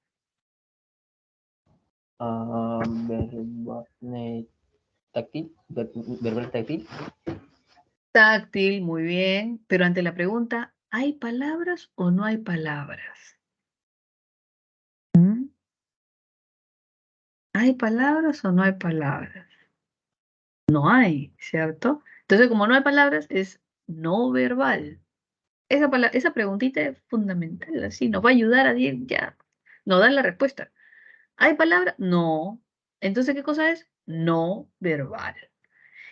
Táctil, verbal táctil. Táctil, muy bien. Pero ante la pregunta, ¿hay palabras o no hay palabras? ¿Mm? ¿Hay palabras o no hay palabras? No hay, ¿cierto? Entonces, como no hay palabras, es no verbal. Esa preguntita es fundamental, así nos va a ayudar a ya, nos da la respuesta. ¿Hay palabras? No. Entonces, ¿qué cosa es? No verbal.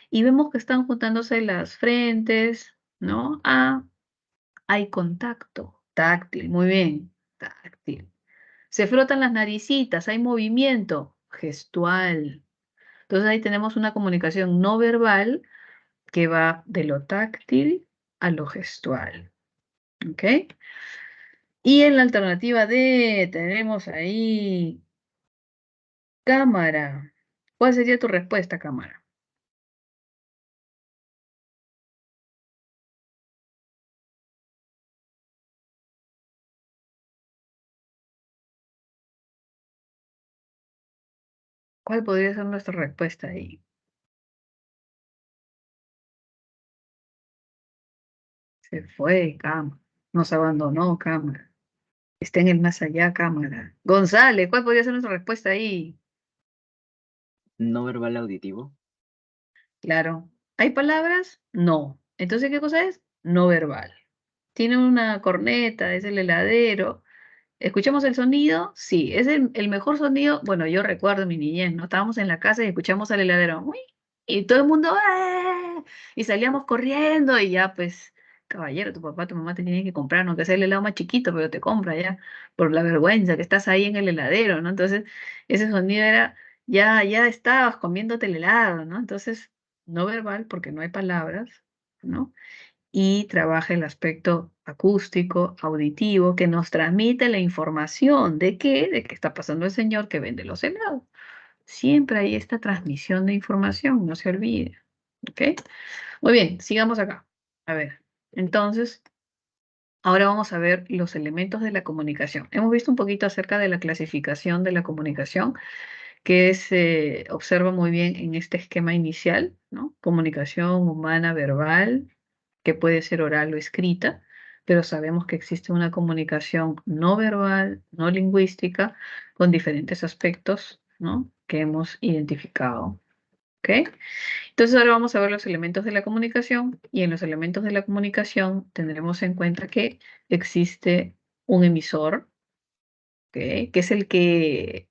Y vemos que están juntándose las frentes, ¿no? Ah, hay contacto, táctil, muy bien, táctil. Se frotan las naricitas, hay movimiento, gestual. Entonces ahí tenemos una comunicación no verbal que va de lo táctil a lo gestual. ¿Ok? Y en la alternativa D tenemos ahí cámara. ¿Cuál sería tu respuesta, cámara? ¿Cuál podría ser nuestra respuesta ahí? Se fue, cámara. Nos abandonó, cámara. Está en el más allá, cámara. González, ¿cuál podría ser nuestra respuesta ahí? No verbal auditivo. Claro. ¿Hay palabras? No. Entonces, ¿qué cosa es? No verbal. Tiene una corneta, es el heladero. ¿Escuchamos el sonido? Sí, es el mejor sonido. Bueno, yo recuerdo mi niñez, ¿no? Estábamos en la casa y escuchamos al heladero. ¡Uy! Y todo el mundo, ¡ah! Y salíamos corriendo y ya, pues, caballero, tu papá, tu mamá te tiene que comprar, aunque sea el helado más chiquito, pero te compra ya, por la vergüenza que estás ahí en el heladero, ¿no? Entonces, ese sonido era, ya estabas comiéndote el helado, ¿no? Entonces, no verbal, porque no hay palabras, ¿no? Y trabaja el aspecto acústico, auditivo, que nos transmite la información de qué, de qué está pasando el señor que vende los helados. Siempre hay esta transmisión de información, no se olvide. ¿Ok? Muy bien, sigamos acá. A ver, entonces, ahora vamos a ver los elementos de la comunicación. Hemos visto un poquito acerca de la clasificación de la comunicación, que se observa muy bien en este esquema inicial, ¿no? Comunicación humana verbal, que puede ser oral o escrita, pero sabemos que existe una comunicación no verbal, no lingüística, con diferentes aspectos, ¿no? Que hemos identificado. ¿Ok? Entonces ahora vamos a ver los elementos de la comunicación y en los elementos de la comunicación tendremos en cuenta que existe un emisor, ¿ok? Que es el que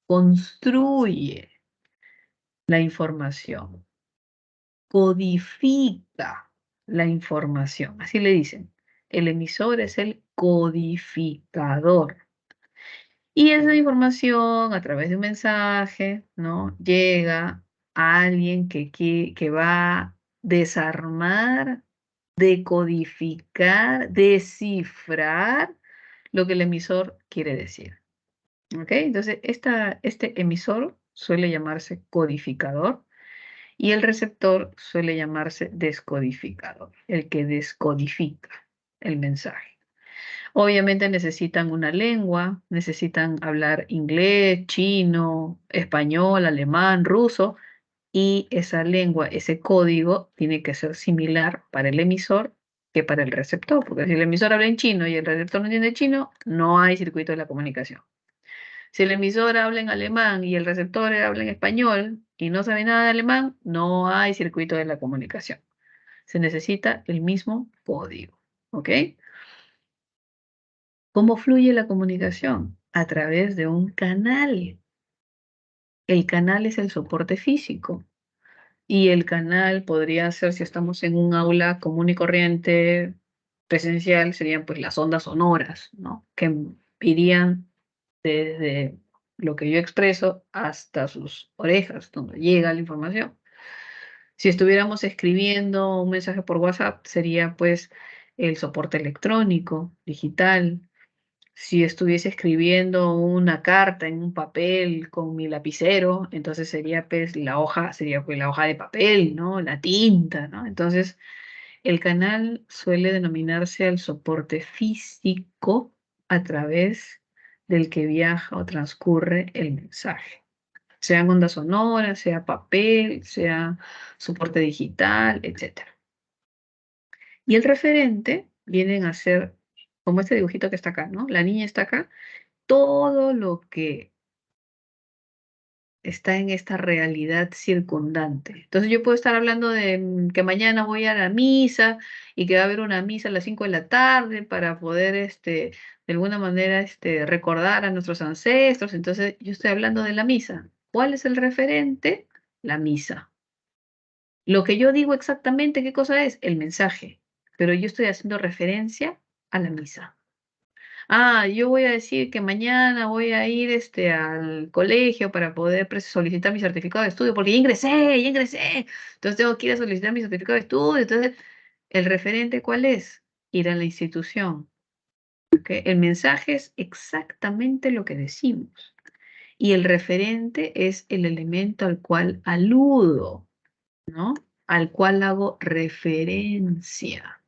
construye la información, codifica la información, así le dicen. El emisor es el codificador. Y esa información a través de un mensaje, ¿no? Llega a alguien que va a desarmar, decodificar, descifrar lo que el emisor quiere decir. ¿Ok? Entonces, este emisor suele llamarse codificador y el receptor suele llamarse descodificador, el que descodifica el mensaje. Obviamente necesitan una lengua, necesitan hablar inglés, chino, español, alemán, ruso, y esa lengua, ese código, tiene que ser similar para el emisor que para el receptor, porque si el emisor habla en chino y el receptor no entiende chino, no hay circuito de la comunicación. Si el emisor habla en alemán y el receptor habla en español y no sabe nada de alemán, no hay circuito de la comunicación. Se necesita el mismo código. ¿Ok? ¿Cómo fluye la comunicación? A través de un canal. El canal es el soporte físico. Y el canal podría ser, si estamos en un aula común y corriente presencial, serían pues las ondas sonoras, ¿no? Que irían desde lo que yo expreso hasta sus orejas, donde llega la información. Si estuviéramos escribiendo un mensaje por WhatsApp, sería pues el soporte electrónico, digital. Si estuviese escribiendo una carta en un papel con mi lapicero, entonces sería pues la hoja, sería pues la hoja de papel, ¿no? La tinta, ¿no? Entonces, el canal suele denominarse el soporte físico a través del que viaja o transcurre el mensaje. Sean ondas sonoras, sea papel, sea soporte digital, etc. Y el referente vienen a ser, como este dibujito que está acá, ¿no? La niña está acá, todo lo que está en esta realidad circundante. Entonces yo puedo estar hablando de que mañana voy a la misa y que va a haber una misa a las 5 de la tarde para poder, de alguna manera, recordar a nuestros ancestros. Entonces yo estoy hablando de la misa. ¿Cuál es el referente? La misa. Lo que yo digo exactamente, ¿qué cosa es? El mensaje. Pero yo estoy haciendo referencia a la misa. Ah, yo voy a decir que mañana voy a ir al colegio para poder solicitar mi certificado de estudio, porque ya ingresé, ya ingresé. Entonces tengo que ir a solicitar mi certificado de estudio. Entonces, ¿el referente cuál es? Ir a la institución. ¿Ok? El mensaje es exactamente lo que decimos. Y el referente es el elemento al cual aludo, ¿no? Al cual hago referencia.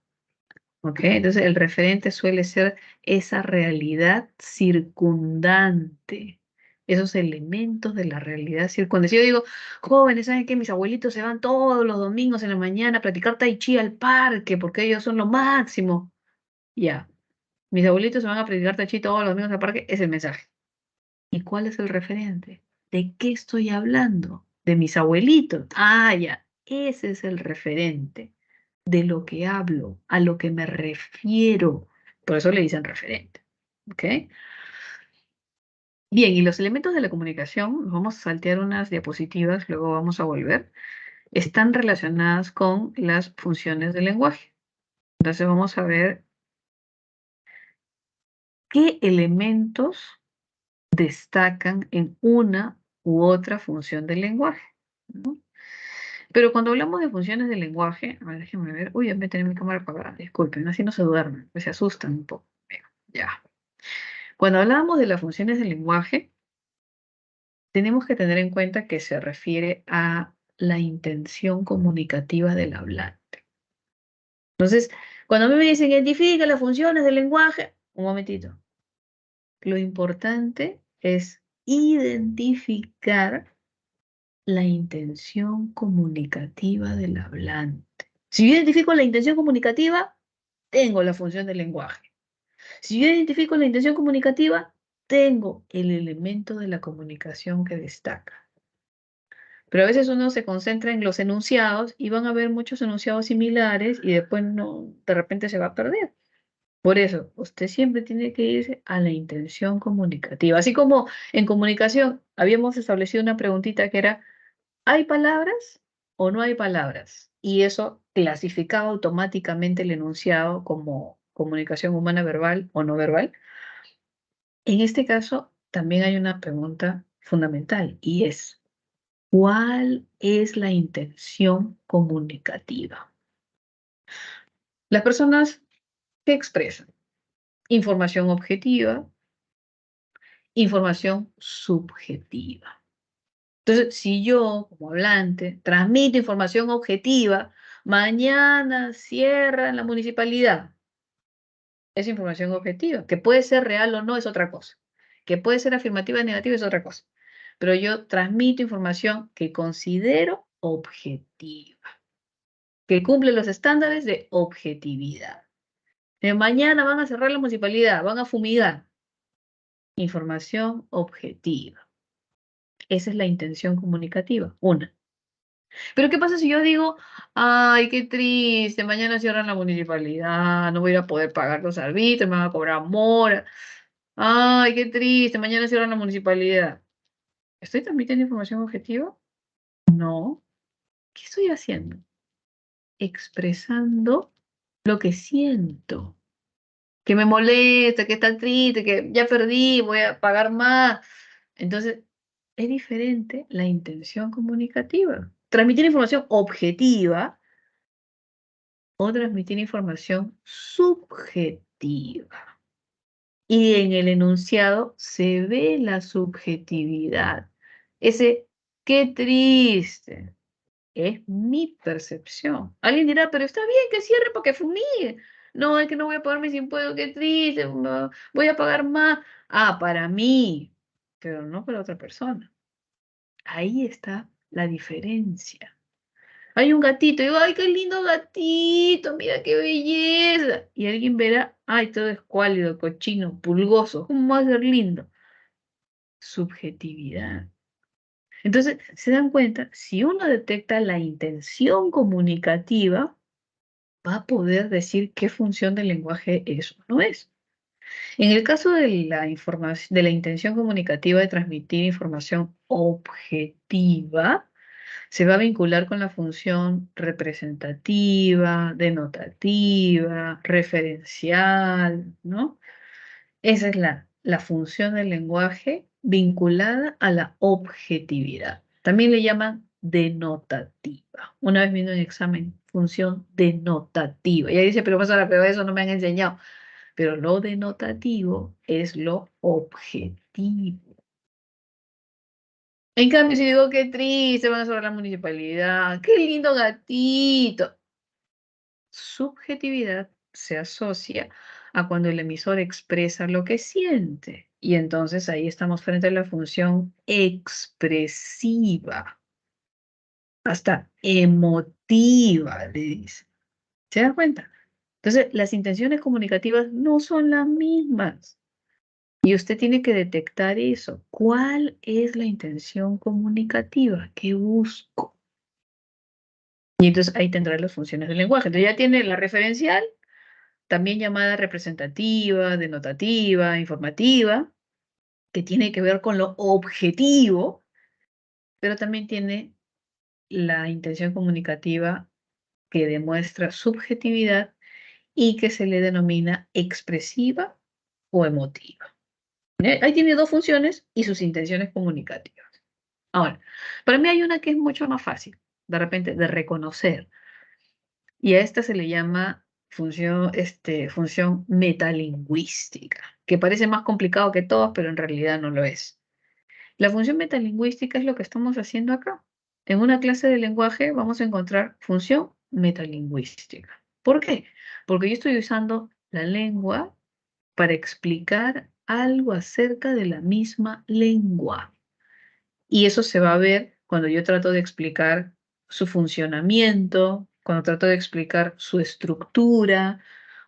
¿Ok? Entonces el referente suele ser esa realidad circundante, esos elementos de la realidad circundante. Si yo digo, jóvenes, ¿saben qué? Mis abuelitos se van todos los domingos en la mañana a practicar tai chi al parque porque ellos son lo máximo. Ya, mis abuelitos se van a practicar tai chi todos los domingos al parque, es el mensaje. ¿Y cuál es el referente? ¿De qué estoy hablando? De mis abuelitos. Ah, ya, ese es el referente de lo que hablo, a lo que me refiero. Por eso le dicen referente. ¿Ok? Bien, y los elementos de la comunicación, nos vamos a saltear unas diapositivas, luego vamos a volver, están relacionadas con las funciones del lenguaje. Entonces vamos a ver qué elementos destacan en una u otra función del lenguaje, ¿no? Pero cuando hablamos de funciones del lenguaje, a ver, déjenme ver, uy, ya me tenía mi cámara apagada, disculpen, así no se duermen, pues se asustan un poco. Bien, ya. Cuando hablamos de las funciones del lenguaje, tenemos que tener en cuenta que se refiere a la intención comunicativa del hablante. Entonces, cuando a mí me dicen identifica las funciones del lenguaje, un momentito. Lo importante es identificar la intención comunicativa del hablante. Si yo identifico la intención comunicativa, tengo la función del lenguaje. Si yo identifico la intención comunicativa, tengo el elemento de la comunicación que destaca. Pero a veces uno se concentra en los enunciados y van a haber muchos enunciados similares y después no, de repente se va a perder. Por eso, usted siempre tiene que irse a la intención comunicativa. Así como en comunicación habíamos establecido una preguntita que era, ¿hay palabras o no hay palabras? Y eso clasificaba automáticamente el enunciado como comunicación humana verbal o no verbal. En este caso, también hay una pregunta fundamental y es, ¿cuál es la intención comunicativa? Las personas que expresan información objetiva, información subjetiva. Entonces, si yo, como hablante, transmito información objetiva, mañana cierran la municipalidad, es información objetiva, que puede ser real o no es otra cosa, que puede ser afirmativa o negativa es otra cosa, pero yo transmito información que considero objetiva, que cumple los estándares de objetividad. Mañana van a cerrar la municipalidad, van a fumigar. Información objetiva. Esa es la intención comunicativa, una. Pero ¿qué pasa si yo digo, ay, qué triste, mañana cierran la municipalidad, no voy a poder pagar los arbitrios, me van a cobrar mora. Ay, qué triste, mañana cierran la municipalidad. ¿Estoy transmitiendo información objetiva? No. ¿Qué estoy haciendo? Expresando lo que siento, que me molesta, que está triste, que ya perdí, voy a pagar más. Entonces, es diferente la intención comunicativa. Transmitir información objetiva o transmitir información subjetiva. y en el enunciado se ve la subjetividad. Ese, qué triste, es mi percepción. Alguien dirá, pero está bien que cierre para que fumigue. No, es que no voy a pagar mis impuestos, qué triste, no, voy a pagar más. Ah, para mí, pero no para otra persona. Ahí está la diferencia. Hay un gatito, y digo, ay, qué lindo gatito, mira qué belleza. Y alguien verá, ay, todo escuálido, cochino, pulgoso, ¿cómo va a ser lindo? Subjetividad. Entonces, se dan cuenta, si uno detecta la intención comunicativa, va a poder decir qué función del lenguaje es o no es. En el caso de la información, de la intención comunicativa de transmitir información objetiva, se va a vincular con la función representativa, denotativa, referencial, ¿no? Esa es la función del lenguaje vinculada a la objetividad. También le llaman denotativa. Una vez vino en examen, función denotativa. Y ahí dice, pero profesora, pero eso no me han enseñado. Pero lo denotativo es lo objetivo. En cambio, si digo qué triste, van a sobre la municipalidad, qué lindo gatito. Subjetividad se asocia a cuando el emisor expresa lo que siente. Y entonces ahí estamos frente a la función expresiva, hasta emotiva, le dice. ¿Se dan cuenta? Entonces, las intenciones comunicativas no son las mismas. Y usted tiene que detectar eso. ¿Cuál es la intención comunicativa? ¿Qué busco? Y entonces ahí tendrá las funciones del lenguaje. Entonces ya tiene la referencial, también llamada representativa, denotativa, informativa, que tiene que ver con lo objetivo, pero también tiene la intención comunicativa que demuestra subjetividad y que se le denomina expresiva o emotiva. Ahí tiene dos funciones y sus intenciones comunicativas. Ahora, para mí hay una que es mucho más fácil, de repente, de reconocer. Y a esta se le llama función metalingüística, que parece más complicado que todas, pero en realidad no lo es. La función metalingüística es lo que estamos haciendo acá. En una clase de lenguaje vamos a encontrar función metalingüística. ¿Por qué? Porque yo estoy usando la lengua para explicar algo acerca de la misma lengua. Y eso se va a ver cuando yo trato de explicar su funcionamiento, cuando trato de explicar su estructura,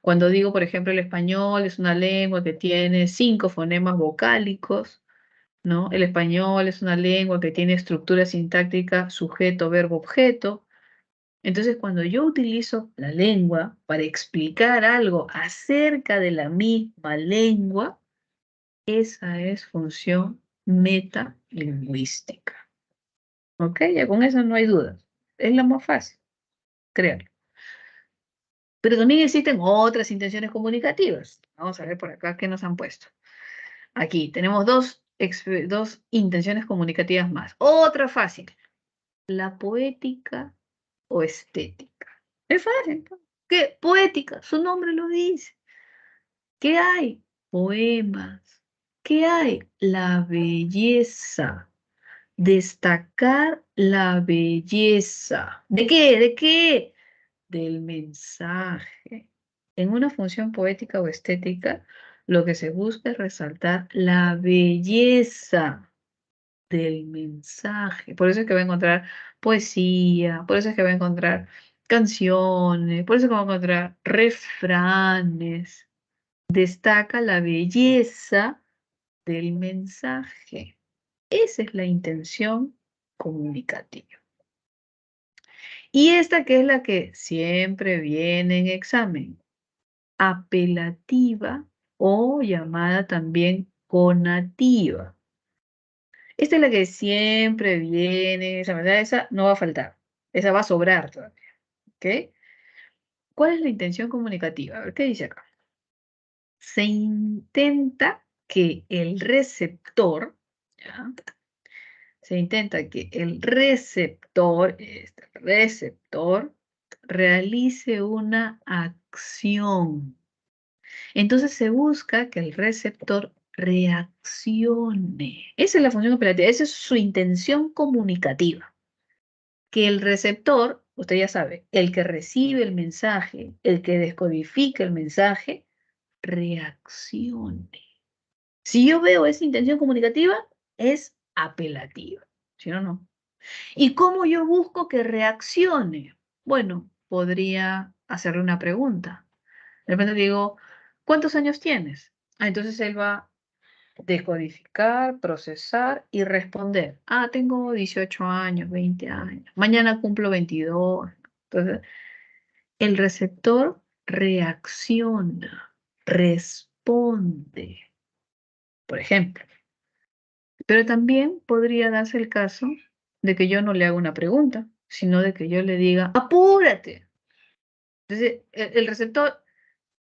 cuando digo, por ejemplo, el español es una lengua que tiene 5 fonemas vocálicos, ¿no? El español es una lengua que tiene estructura sintáctica sujeto, verbo, objeto. Entonces, cuando yo utilizo la lengua para explicar algo acerca de la misma lengua, esa es función metalingüística. ¿Ok? Ya con eso no hay dudas. Es la más fácil, créanlo. Pero también existen otras intenciones comunicativas. Vamos a ver por acá qué nos han puesto. Aquí tenemos dos intenciones comunicativas más. Otra fácil. La poética o estética. Es fácil, ¿no? ¿Qué? Poética, su nombre lo dice. ¿Qué hay? Poemas. ¿Qué hay? La belleza. Destacar la belleza. ¿De qué? ¿De qué? Del mensaje. En una función poética o estética, lo que se busca es resaltar la belleza del mensaje. Por eso es que va a encontrar poesía, por eso es que va a encontrar canciones, por eso es que va a encontrar refranes. Destaca la belleza del mensaje. Esa es la intención comunicativa. Y esta que es la que siempre viene en examen, apelativa o llamada también conativa. Esta es la que siempre viene, esa no va a faltar, esa va a sobrar todavía. ¿Ok? ¿Cuál es la intención comunicativa? A ver, ¿qué dice acá? Se intenta que el receptor, ¿ya? Se intenta que el receptor, este receptor, realice una acción. Entonces se busca que el receptor reaccione. Esa es la función apelativa, esa es su intención comunicativa. Que el receptor, usted ya sabe, el que recibe el mensaje, el que descodifica el mensaje, reaccione. Si yo veo esa intención comunicativa, es apelativa. Si no, no. ¿Y cómo yo busco que reaccione? Bueno, podría hacerle una pregunta. De repente digo, ¿cuántos años tienes? Entonces él va a decodificar, procesar y responder. Tengo 18 años, 20 años. Mañana cumplo 22. Entonces, el receptor reacciona, responde, por ejemplo. Pero también podría darse el caso de que yo no le haga una pregunta, sino de que yo le diga, apúrate. Entonces, el receptor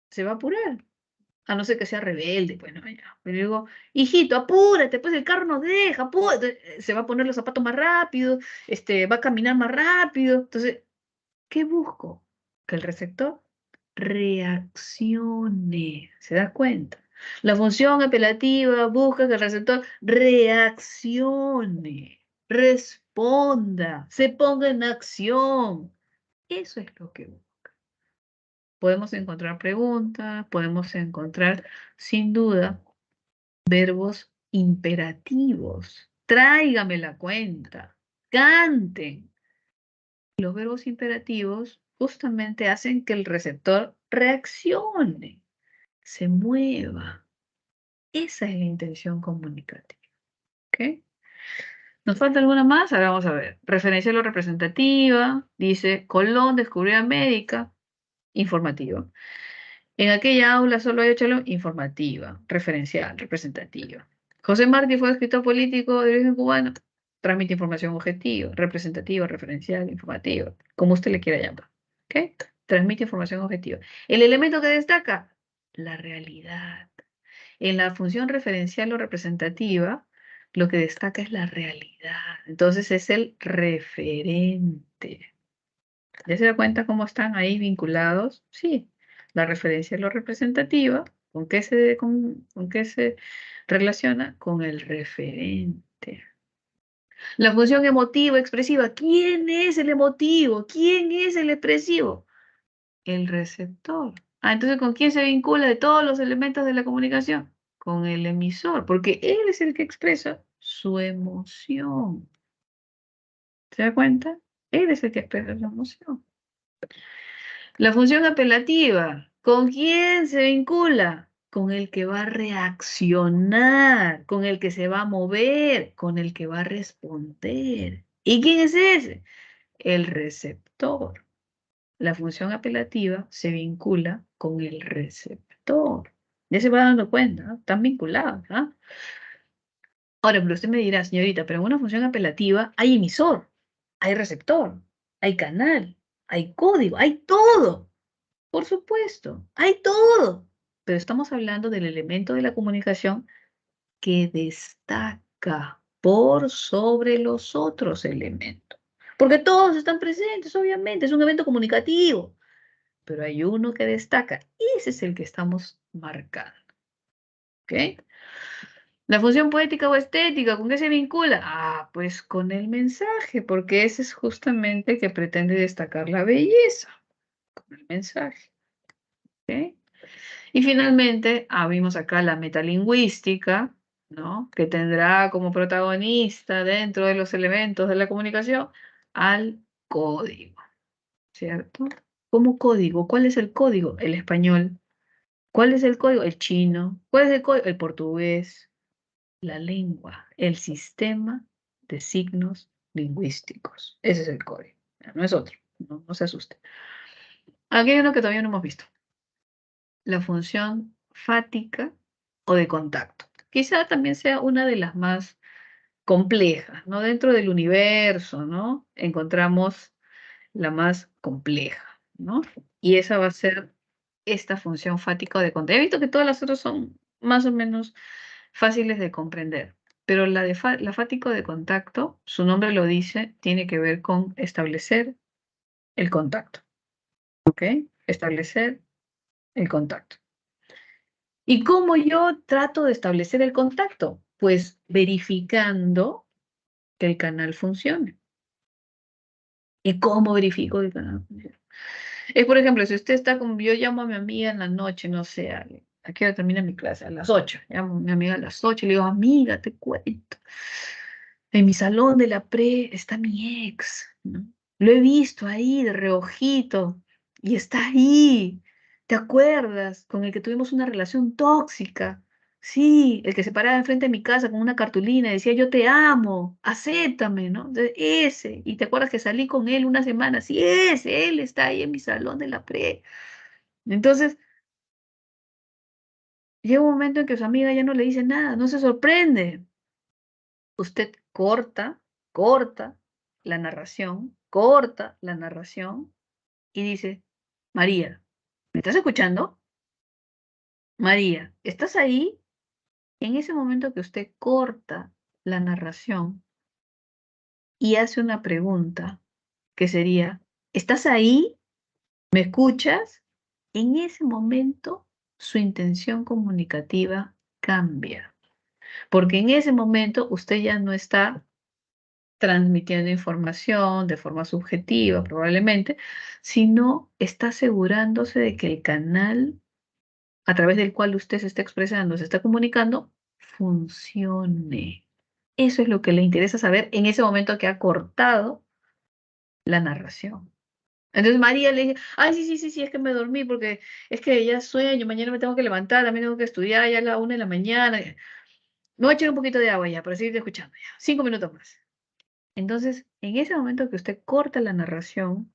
se va a apurar, a no ser que sea rebelde, pues no, ya. Pero digo, hijito, apúrate, pues el carro nos deja, apúrate. Se va a poner los zapatos más rápido, va a caminar más rápido. Entonces, ¿qué busco? Que el receptor reaccione. ¿Se da cuenta? La función apelativa busca que el receptor reaccione, responda, se ponga en acción. Eso es lo que busca. Podemos encontrar preguntas, podemos encontrar, sin duda, verbos imperativos. Tráigame la cuenta, canten. Los verbos imperativos justamente hacen que el receptor reaccione, se mueva. Esa es la intención comunicativa. ¿Ok? ¿Nos falta alguna más? Ahora vamos a ver. Referencial o representativa. Dice, Colón descubrió América. Informativa. En aquella aula solo hay 8 alumnos. Informativa. Referencial, representativa. José Martí fue escritor político de origen cubano. Transmite información objetiva, representativa, referencial, informativa, como usted le quiera llamar. ¿Ok? Transmite información objetiva. El elemento que destaca, la realidad. En la función referencial o representativa, lo que destaca es la realidad. Entonces es el referente. ¿Ya se da cuenta cómo están ahí vinculados? Sí. La referencia es lo representativa. ¿Con qué se relaciona? Con el referente. La función emotiva, expresiva. ¿Quién es el emotivo? ¿Quién es el expresivo? El receptor. Entonces, ¿con quién se vincula de todos los elementos de la comunicación? Con el emisor, porque él es el que expresa su emoción. ¿Se da cuenta? Él es el que expresa su emoción. La función apelativa, ¿con quién se vincula? Con el que va a reaccionar, con el que se va a mover, con el que va a responder. ¿Y quién es ese? El receptor. La función apelativa se vincula con el receptor. Ya se va dando cuenta, ¿no? Están vinculados. Ahora, pero usted me dirá, señorita, pero en una función apelativa hay emisor, hay receptor, hay canal, hay código, hay todo. Por supuesto, hay todo. Pero estamos hablando del elemento de la comunicación que destaca por sobre los otros elementos. Porque todos están presentes, obviamente, es un evento comunicativo. Pero hay uno que destaca. Ese es el que estamos marcando. ¿Ok? La función poética o estética, ¿con qué se vincula? Pues con el mensaje, porque ese es justamente que pretende destacar la belleza, con el mensaje. ¿Ok? Y finalmente, vimos acá la metalingüística, ¿no? Que tendrá como protagonista dentro de los elementos de la comunicación al código, ¿cierto? ¿Cómo código? ¿Cuál es el código? El español. ¿Cuál es el código? El chino. ¿Cuál es el código? El portugués. La lengua, el sistema de signos lingüísticos. Ese es el código. No es otro. No se asuste. Aquí hay uno que todavía no hemos visto. La función fática o de contacto. Quizá también sea una de las más complejas, ¿no? Dentro del universo, ¿no? Encontramos la más compleja, ¿no? Y esa va a ser esta función fática o de contacto. He visto que todas las otras son más o menos fáciles de comprender, pero la fática de contacto, su nombre lo dice, tiene que ver con establecer el contacto, ¿ok? Establecer el contacto. ¿Y cómo yo trato de establecer el contacto? Pues verificando que el canal funcione. ¿Y cómo verifico que el canal funcione? Es, por ejemplo, si usted está como, yo llamo a mi amiga en la noche, no sé, ¿a qué hora termina mi clase? A las 8. Llamo a mi amiga a las 8 y le digo, amiga, te cuento. En mi salón de la pre está mi ex, ¿no? Lo he visto ahí de reojito y está ahí. ¿Te acuerdas? Con el que tuvimos una relación tóxica. Sí, el que se paraba enfrente de mi casa con una cartulina y decía, yo te amo, acéptame, ¿no? Entonces, ese, y te acuerdas que salí con él una semana, sí, ese, él está ahí en mi salón de la pre. Entonces, llega un momento en que su amiga ya no le dice nada, no se sorprende. Usted corta corta la narración y dice, María, ¿me estás escuchando? María, ¿estás ahí? En ese momento que usted corta la narración y hace una pregunta que sería, ¿estás ahí? ¿Me escuchas? En ese momento su intención comunicativa cambia, porque en ese momento usted ya no está transmitiendo información de forma subjetiva probablemente, sino está asegurándose de que el canal a través del cual usted se está expresando, se está comunicando, funcione. Eso es lo que le interesa saber en ese momento que ha cortado la narración. Entonces María le dice, ay, sí, sí, sí, sí, es que me dormí porque es que ya sueño, mañana me tengo que levantar, también tengo que estudiar ya a la 1 de la mañana. Me voy a echar un poquito de agua ya para seguirte escuchando ya. 5 minutos más. Entonces, en ese momento que usted corta la narración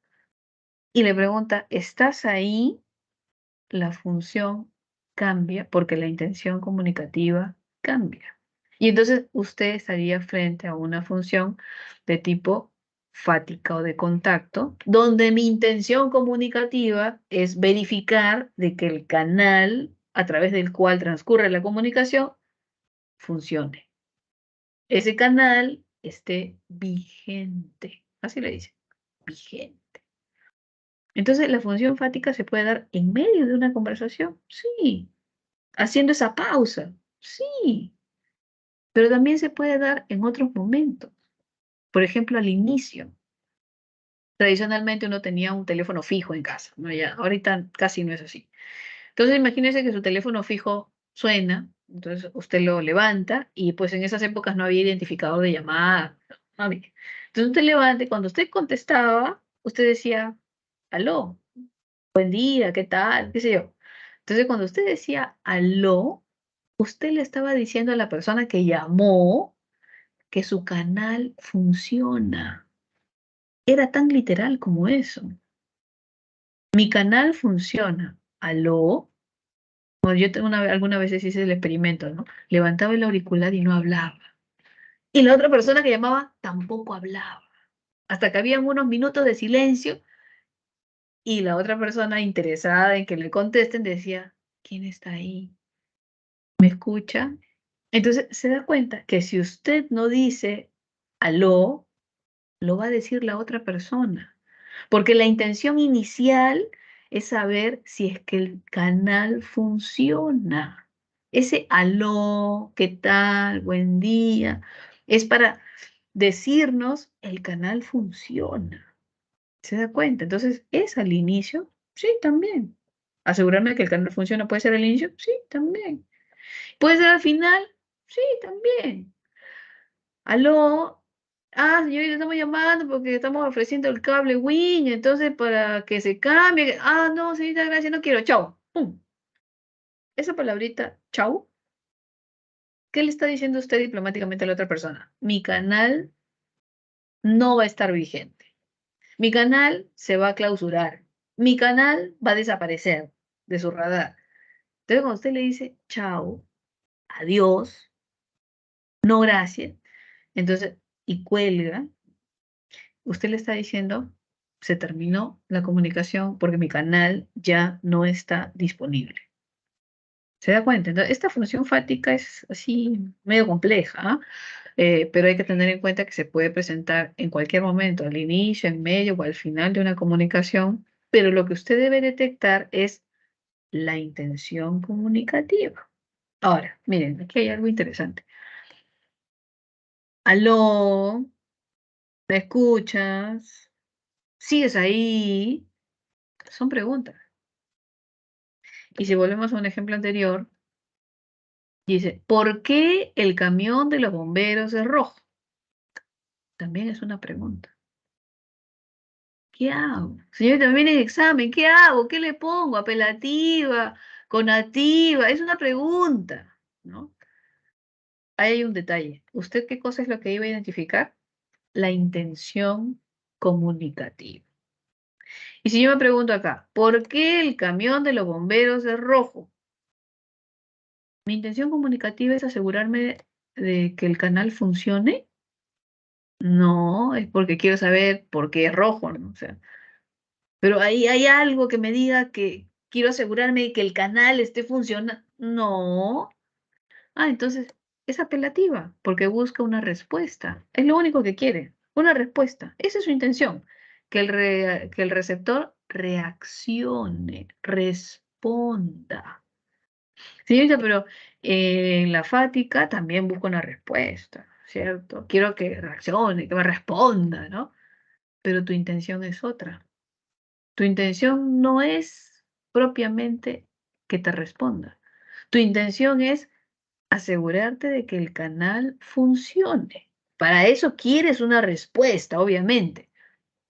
y le pregunta, ¿estás ahí? La función cambia porque la intención comunicativa cambia. Y entonces usted estaría frente a una función de tipo fática o de contacto, donde mi intención comunicativa es verificar de que el canal a través del cual transcurre la comunicación funcione. Ese canal esté vigente. Así le dice, vigente. Entonces, la función fática se puede dar en medio de una conversación, sí. Haciendo esa pausa, sí. Pero también se puede dar en otros momentos. Por ejemplo, al inicio. Tradicionalmente uno tenía un teléfono fijo en casa, ¿no? Ya, ahorita casi no es así. Entonces, imagínese que su teléfono fijo suena, entonces usted lo levanta y pues en esas épocas no había identificador de llamada, no había. Entonces usted levanta y cuando usted contestaba, usted decía, aló, buen día, ¿qué tal? ¿Qué sé yo? Entonces, cuando usted decía aló, usted le estaba diciendo a la persona que llamó que su canal funciona. Era tan literal como eso. Mi canal funciona. ¿Aló? Bueno, yo tengo algunas veces hice el experimento, ¿no? Levantaba el auricular y no hablaba. Y la otra persona que llamaba tampoco hablaba. Hasta que habían unos minutos de silencio y la otra persona interesada en que le contesten decía, ¿quién está ahí? ¿Me escucha? Entonces se da cuenta que si usted no dice aló, lo va a decir la otra persona. Porque la intención inicial es saber si es que el canal funciona. Ese aló, ¿qué tal? Buen día. Es para decirnos el canal funciona. ¿Se da cuenta? Entonces, ¿es al inicio? Sí, también. ¿Asegurarme que el canal funciona puede ser al inicio? Sí, también. ¿Puede ser al final? Sí, también. Aló, señorita, estamos llamando porque estamos ofreciendo el cable Win, entonces para que se cambie. No, señorita, gracias, no quiero, chao. Pum. Esa palabrita, chao, ¿qué le está diciendo usted diplomáticamente a la otra persona? Mi canal no va a estar vigente. Mi canal se va a clausurar. Mi canal va a desaparecer de su radar. Entonces, cuando usted le dice chao, adiós, no gracias, entonces, y cuelga, usted le está diciendo, se terminó la comunicación porque mi canal ya no está disponible. ¿Se da cuenta? Entonces, esta función fática es así medio compleja, ¿ah? Pero hay que tener en cuenta que se puede presentar en cualquier momento, al inicio, en medio o al final de una comunicación, pero lo que usted debe detectar es la intención comunicativa. Ahora, miren, aquí hay algo interesante. Aló, ¿me escuchas? ¿Sigues ahí? Son preguntas. Y si volvemos a un ejemplo anterior, dice, ¿por qué el camión de los bomberos es rojo? También es una pregunta. ¿Qué hago? Señor, también en examen, ¿qué hago? ¿Qué le pongo? ¿Apelativa? ¿Conativa? Es una pregunta, ¿no? Ahí hay un detalle. ¿Usted qué cosa es lo que iba a identificar? La intención comunicativa. Y si yo me pregunto acá, ¿por qué el camión de los bomberos es rojo? Mi intención comunicativa es asegurarme de que el canal funcione. No, es porque quiero saber por qué es rojo, ¿no? O sea, pero ahí hay algo que me diga que quiero asegurarme de que el canal esté funcionando. No. Ah, entonces es apelativa, porque busca una respuesta. Es lo único que quiere, una respuesta. Esa es su intención, que el receptor reaccione, responda. Señorita, pero en la fática también busco una respuesta, ¿cierto? Quiero que reaccione, que me responda, ¿no? Pero tu intención es otra. Tu intención no es propiamente que te responda. Tu intención es asegurarte de que el canal funcione. Para eso quieres una respuesta, obviamente,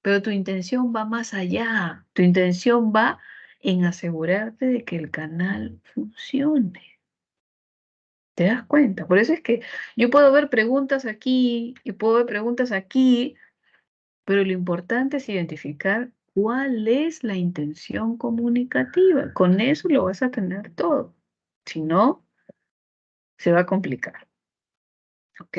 pero tu intención va más allá. Tu intención va en asegurarte de que el canal funcione. ¿Te das cuenta? Por eso es que yo puedo ver preguntas aquí y puedo ver preguntas aquí, pero lo importante es identificar cuál es la intención comunicativa. Con eso lo vas a tener todo. Si no, se va a complicar. ¿Ok?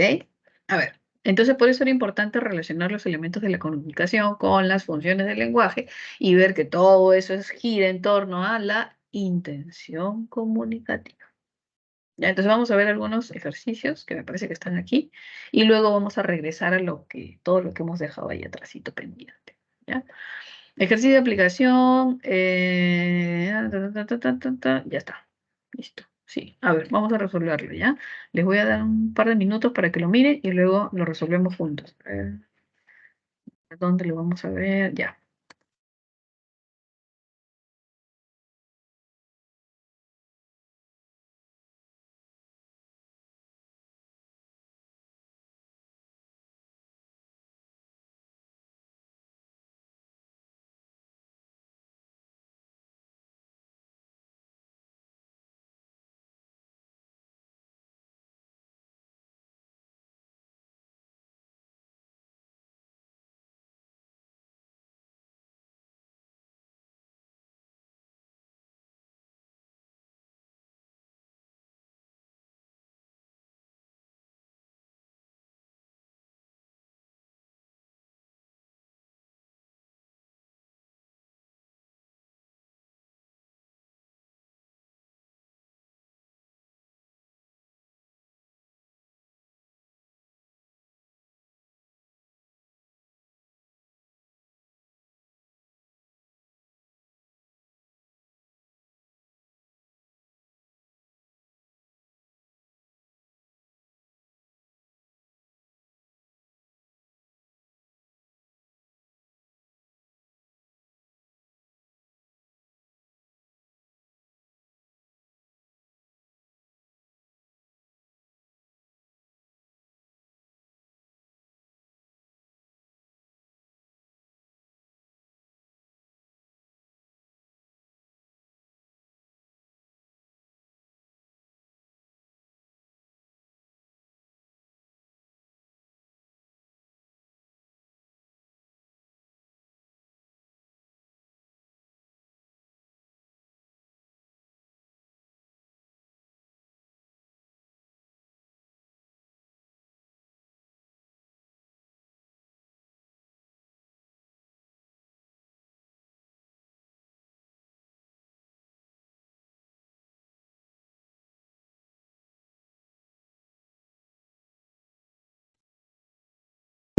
A ver, entonces por eso era importante relacionar los elementos de la comunicación con las funciones del lenguaje y ver que todo eso gira en torno a la intención comunicativa. Ya, entonces vamos a ver algunos ejercicios que me parece que están aquí y luego vamos a regresar a todo lo que hemos dejado ahí atrásito pendiente. ¿Ya? Ejercicio de aplicación. Ya está. Listo. Sí, a ver, vamos a resolverlo, ¿ya? Les voy a dar un par de minutos para que lo miren y luego lo resolvemos juntos. A ver, ¿dónde lo vamos a ver? Ya.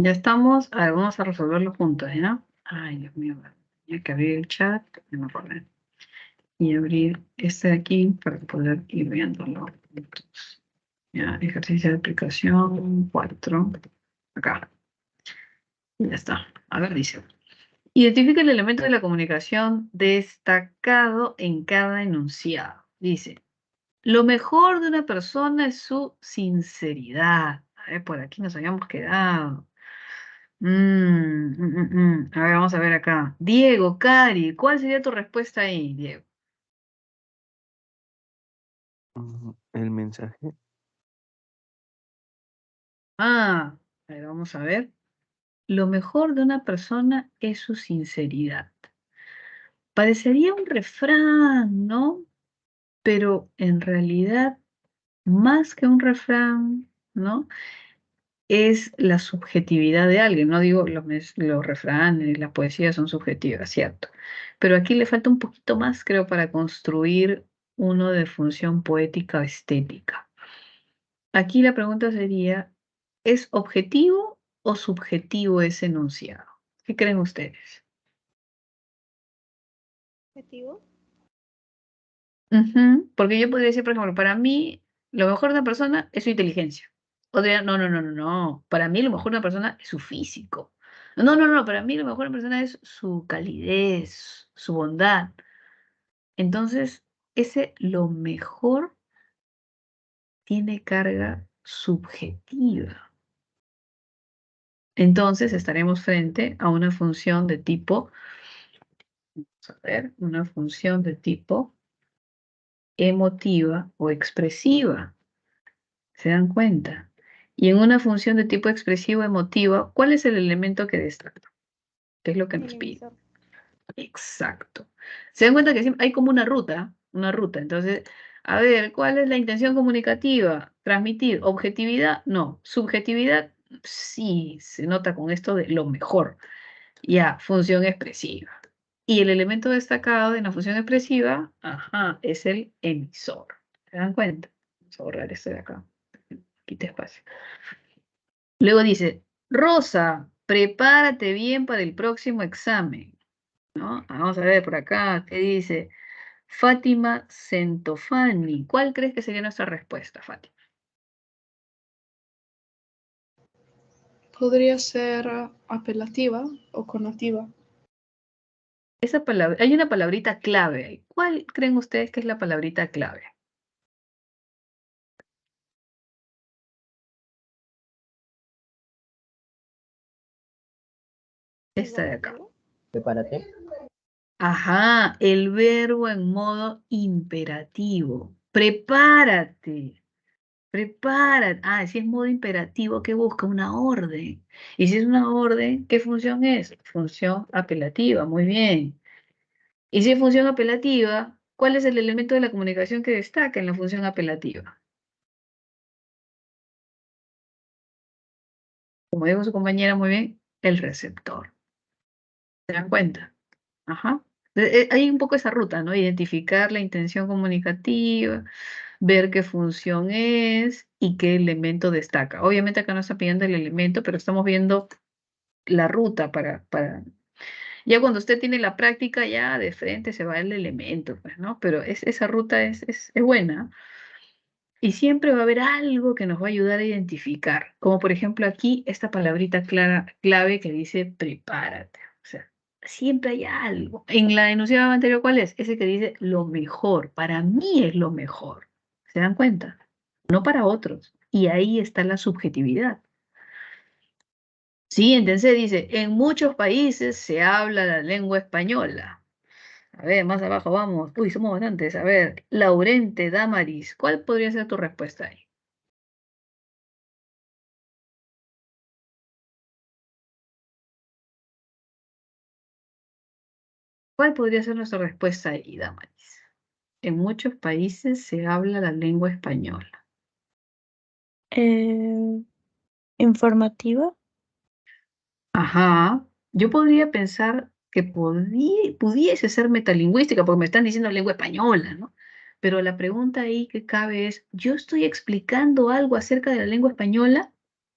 Ya estamos. A ver, vamos a resolverlo juntos, ¿ya? Ay, Dios mío. Tenía que abrir el chat. No me acordé. y abrir este de aquí para poder ir viéndolo. Ya, ejercicio de aplicación 4. Acá. Y ya está. A ver, dice. Identifica el elemento de la comunicación destacado en cada enunciado. Dice, lo mejor de una persona es su sinceridad. A ver, por aquí nos habíamos quedado. A ver, vamos a ver acá. Diego, Cari, ¿cuál sería tu respuesta ahí, Diego? El mensaje. A ver, vamos a ver. Lo mejor de una persona es su sinceridad. Parecería un refrán, ¿no? Pero en realidad, más que un refrán, ¿no? Es la subjetividad de alguien. No digo los refranes, las poesías son subjetivas, ¿cierto? Pero aquí le falta un poquito más, creo, para construir uno de función poética o estética. Aquí la pregunta sería, ¿es objetivo o subjetivo ese enunciado? ¿Qué creen ustedes? ¿Objetivo? Porque yo podría decir, por ejemplo, para mí, lo mejor de una persona es su inteligencia. Podría, no. Para mí, lo mejor de una persona es su físico. No. Para mí, lo mejor de una persona es su calidez, su bondad. Entonces, ese lo mejor tiene carga subjetiva. Entonces, estaremos frente a una función de tipo, vamos a ver, una función de tipo emotiva o expresiva. ¿Se dan cuenta? Y en una función de tipo expresivo emotiva, ¿cuál es el elemento que destaca? ¿Qué es lo que El nos pide? emisor. Exacto. Se dan cuenta que siempre hay como una ruta, una ruta. Entonces, a ver, ¿cuál es la intención comunicativa? Transmitir. ¿Objetividad? No. ¿Subjetividad? Sí, se nota con esto de lo mejor. Ya, función expresiva. Y el elemento destacado en la función expresiva, ajá, es el emisor. ¿Se dan cuenta? Vamos a borrar este de acá. Quita espacio. Luego dice, Rosa, prepárate bien para el próximo examen, ¿no? Vamos a ver por acá, ¿qué dice? Fátima Centofani. ¿Cuál crees que sería nuestra respuesta, Fátima? Podría ser apelativa o connotativa. Esa palabra, hay una palabrita clave ahí. ¿Cuál creen ustedes que es la palabrita clave? Esta de acá. Prepárate. Ajá, el verbo en modo imperativo. Prepárate. Prepárate. Ah, si es modo imperativo, ¿qué busca? Una orden. Y si es una orden, ¿qué función es? Función apelativa, muy bien. Y si es función apelativa, ¿cuál es el elemento de la comunicación que destaca en la función apelativa? Como dijo su compañera muy bien, el receptor. ¿Se dan cuenta? Ajá. Hay un poco esa ruta, ¿no? Identificar la intención comunicativa, ver qué función es y qué elemento destaca. Obviamente acá no está pidiendo el elemento, pero estamos viendo la ruta para... Ya cuando usted tiene la práctica, ya de frente se va el elemento, pues, ¿no? Pero esa ruta es buena. Y siempre va a haber algo que nos va a ayudar a identificar. Como por ejemplo aquí, esta palabrita clave que dice prepárate. O sea, siempre hay algo. En la enunciado anterior, ¿cuál es? Ese que dice lo mejor. Para mí es lo mejor. ¿Se dan cuenta? No para otros. Y ahí está la subjetividad. Siguiente, dice, en muchos países se habla la lengua española. A ver, más abajo vamos. Uy, somos bastantes. A ver, Laurente Damaris, ¿cuál podría ser tu respuesta ahí? ¿Cuál podría ser nuestra respuesta ahí, Damaris? En muchos países se habla la lengua española. Informativa. Ajá. Yo podría pensar que pudiese ser metalingüística, porque me están diciendo lengua española, ¿no? Pero la pregunta ahí que cabe es, ¿yo estoy explicando algo acerca de la lengua española?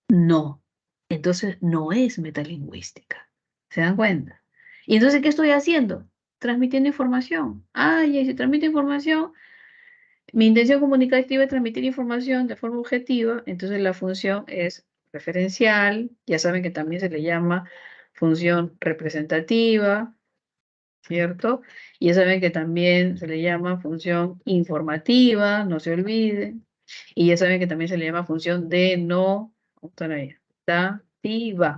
No. Entonces no es metalingüística. ¿Se dan cuenta? ¿Y entonces qué estoy haciendo? transmitiendo información. Y si transmite información, mi intención comunicativa es transmitir información de forma objetiva, entonces la función es referencial, ya saben que también se le llama función representativa, ¿cierto? Y ya saben que también se le llama función informativa, no se olviden. Y ya saben que también se le llama función denotativa.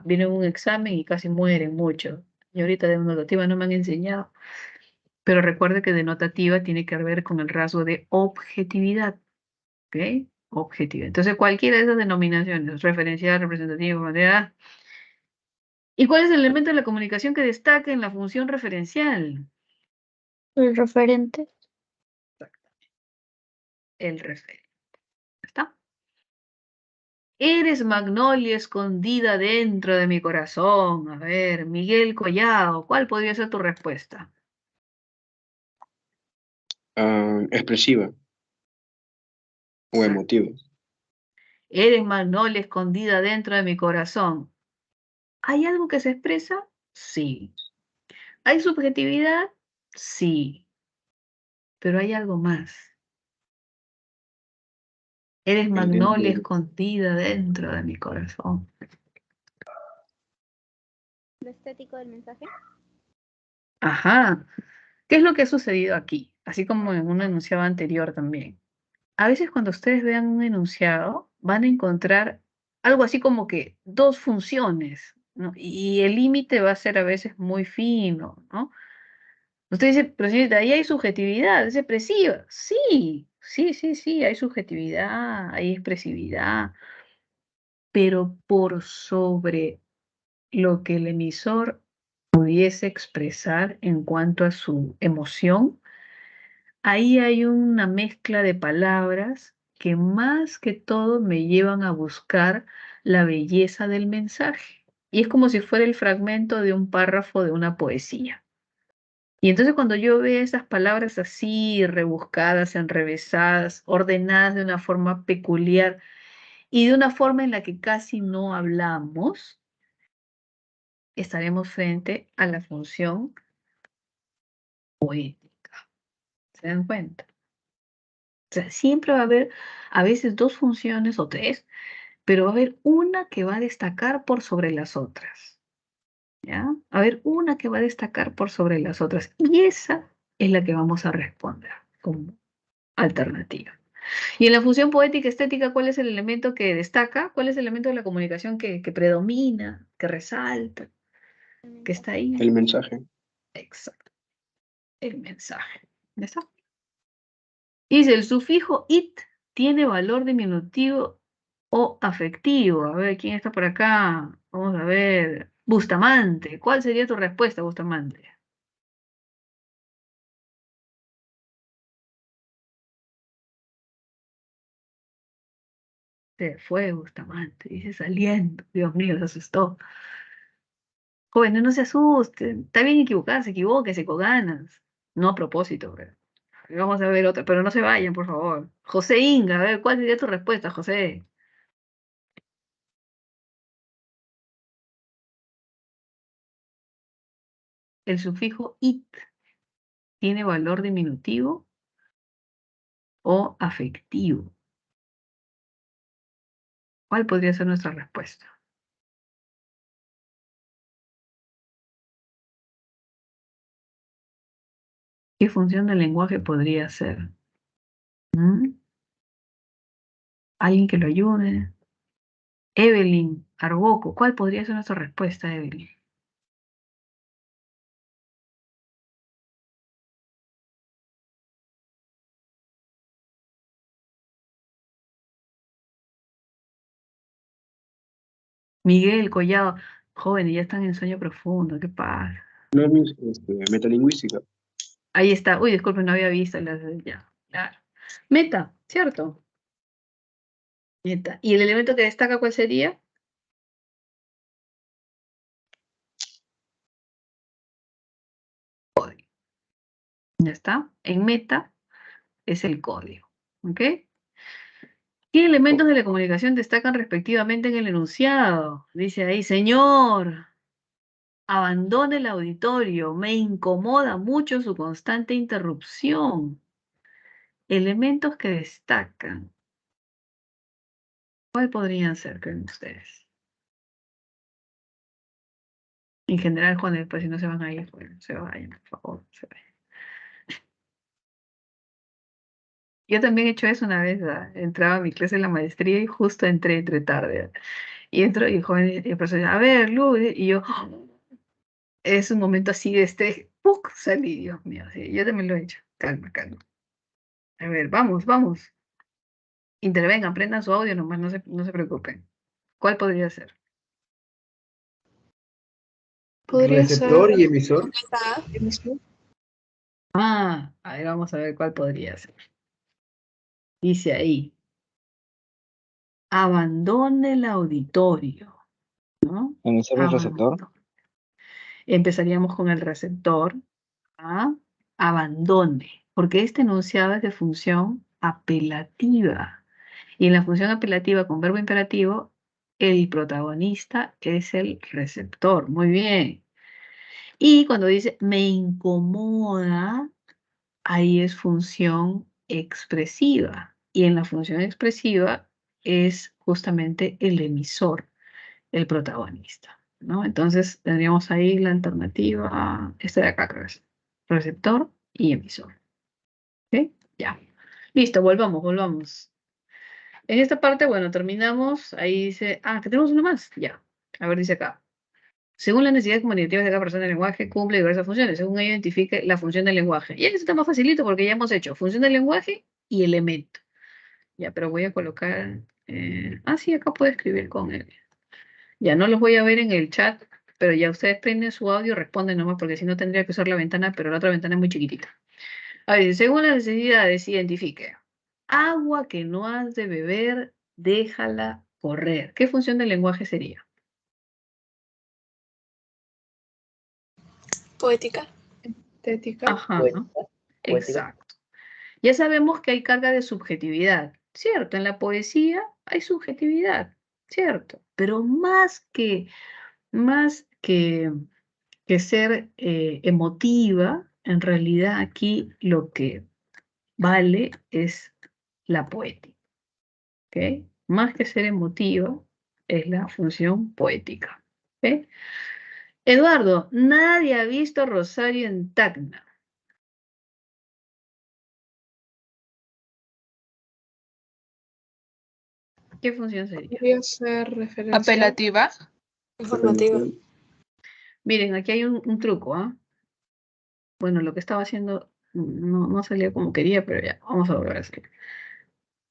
Viene un examen y casi mueren muchos. Y ahorita denotativa no me han enseñado. Pero recuerde que denotativa tiene que ver con el rasgo de objetividad. ¿Ok? Objetividad. Entonces, cualquiera de esas denominaciones, referencial, representativa, informativa. ¿Y cuál es el elemento de la comunicación que destaca en la función referencial? El referente. El referente. ¿Está? Eres magnolia escondida dentro de mi corazón. A ver, Miguel Collado, ¿cuál podría ser tu respuesta? Expresiva o Exacto. emotiva. Eres magnolia escondida dentro de mi corazón. ¿Hay algo que se expresa? Sí. ¿Hay subjetividad? Sí. Pero hay algo más. Eres magnolia escondida dentro de mi corazón. ¿Lo estético del mensaje? Ajá. ¿Qué es lo que ha sucedido aquí? Así como en un enunciado anterior también. A veces cuando ustedes vean un enunciado, van a encontrar algo así como que dos funciones, ¿no? Y el límite va a ser a veces muy fino, ¿no? Usted dice, pero señorita, ahí hay subjetividad, es expresiva. Sí, sí, sí, sí, hay subjetividad, hay expresividad, pero por sobre lo que el emisor pudiese expresar en cuanto a su emoción, ahí hay una mezcla de palabras que más que todo me llevan a buscar la belleza del mensaje. Y es como si fuera el fragmento de un párrafo de una poesía. Y entonces cuando yo veo esas palabras así, rebuscadas, enrevesadas, ordenadas de una forma peculiar y de una forma en la que casi no hablamos, estaremos frente a la función poética. ¿Se dan cuenta? O sea, siempre va a haber a veces dos funciones o tres, pero va a haber una que va a destacar por sobre las otras. ¿Ya? Va a haber una que va a destacar por sobre las otras. Y esa es la que vamos a responder como alternativa. Y en la función poética estética, ¿cuál es el elemento que destaca? ¿Cuál es el elemento de la comunicación que predomina, que resalta, que está ahí? El mensaje. Exacto. El mensaje. ¿Ya está? Dice, el sufijo it tiene valor diminutivo o afectivo. A ver, ¿quién está por acá? Vamos a ver. Bustamante. ¿Cuál sería tu respuesta, Bustamante? Se fue Bustamante, dice saliendo. Dios mío, se asustó. Jóvenes, no se asusten. Está bien equivocarse, equivóquese con ganas. No a propósito, pero vamos a ver otra, pero no se vayan, por favor. José Inga, a ver, ¿cuál sería tu respuesta, José? El sufijo it tiene valor diminutivo o afectivo. ¿Cuál podría ser nuestra respuesta? ¿Qué función del lenguaje podría ser? ¿Mm? ¿Alguien que lo ayude? Evelyn, Arboco, ¿cuál podría ser nuestra respuesta, Evelyn? Miguel, Collado, jóvenes, ya están en sueño profundo, ¿qué pasa? No es metalingüística. Ahí está. Uy, disculpen, no había visto las ya. Claro. Meta, ¿cierto? Meta. ¿Y el elemento que destaca cuál sería? Código. Ya está. En meta es el código. ¿Ok? ¿Qué elementos de la comunicación destacan respectivamente en el enunciado? Dice ahí, señor. Abandone el auditorio. Me incomoda mucho su constante interrupción. Elementos que destacan. ¿Cuál podrían ser, creen ustedes? En general, Juan, después si no se van a ir, bueno, se vayan, por favor, se vayan. Yo también he hecho eso una vez, entraba a mi clase en la maestría y justo entré tarde. Y entro y el joven, y el profesor, a ver, Luz, y yo, es un momento así de estrés, ¡puc! Salí, Dios mío, sí, yo también lo he hecho. Calma, calma. A ver, vamos, vamos. Intervengan, prendan su audio nomás, no se preocupen. ¿Cuál podría ser? Podría ser Receptor y emisor. emisor. Ah, a ver, vamos a ver cuál podría ser. Dice ahí, abandone el auditorio, ¿no? Emisor y receptor. Empezaríamos con el receptor. ¿Ah? Abandone, porque este enunciado es de función apelativa. Y en la función apelativa con verbo imperativo, el protagonista es el receptor. Muy bien. Y cuando dice me incomoda, ahí es función expresiva. Y en la función expresiva es justamente el emisor, el protagonista, ¿no? Entonces tendríamos ahí la alternativa, esta de acá, creo que es receptor y emisor. ¿Ok? Ya. Listo, volvamos. En esta parte, bueno, terminamos. Ahí dice, que tenemos uno más. Ya. A ver, dice acá. Según las necesidades comunicativas de cada persona, el lenguaje cumple diversas funciones, según ello identifique la función del lenguaje. Y aquí está más facilito porque ya hemos hecho función del lenguaje y elemento. Ya, pero voy a colocar... sí, acá puedo escribir con él. Ya, no los voy a ver en el chat, pero ya ustedes prenden su audio, responden nomás, porque si no tendría que usar la ventana, pero la otra ventana es muy chiquitita. A ver, según las necesidades, identifique. Agua que no has de beber, déjala correr. ¿Qué función del lenguaje sería? Poética. Estética. Ajá, Poética. exacto. Ya sabemos que hay carga de subjetividad, ¿cierto? En la poesía hay subjetividad, ¿cierto? Pero más que ser emotiva, en realidad aquí lo que vale es la poética, ¿ok? Más que ser emotiva, es la función poética, ¿ok? Eduardo, nadie ha visto a Rosario en Tacna. ¿Qué función sería? Podría ser referencial. Apelativa. Informativa. Miren, aquí hay un truco, ¿ah? Bueno, lo que estaba haciendo no salía como quería, pero ya, vamos a volver a hacerlo.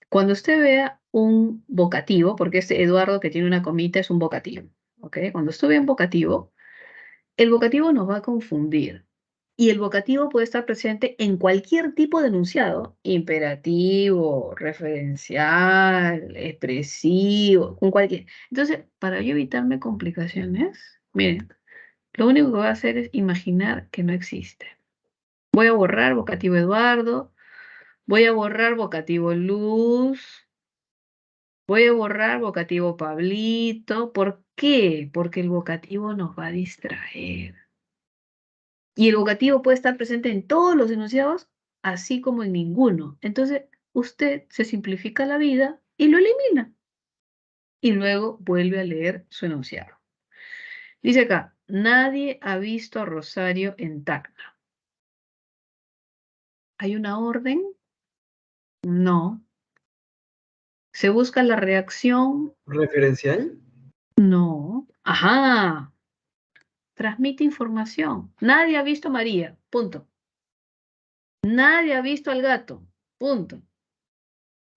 Cuando usted vea un vocativo, porque este Eduardo que tiene una comita es un vocativo, ¿ok? Cuando usted vea un vocativo, el vocativo nos va a confundir. Y el vocativo puede estar presente en cualquier tipo de enunciado, imperativo, referencial, expresivo, con cualquier. Entonces, para yo evitarme complicaciones, miren, lo único que voy a hacer es imaginar que no existe. Voy a borrar vocativo Eduardo, voy a borrar vocativo Luz, voy a borrar vocativo Pablito. ¿Por qué? Porque el vocativo nos va a distraer. Y el vocativo puede estar presente en todos los enunciados, así como en ninguno. Entonces, usted se simplifica la vida y lo elimina. Y luego vuelve a leer su enunciado. Dice acá, nadie ha visto a Rosario en Tacna. ¿Hay una orden? No. ¿Se busca la reacción? ¿Referencial? No. Ajá. Transmite información. Nadie ha visto a María. Punto. Nadie ha visto al gato. Punto.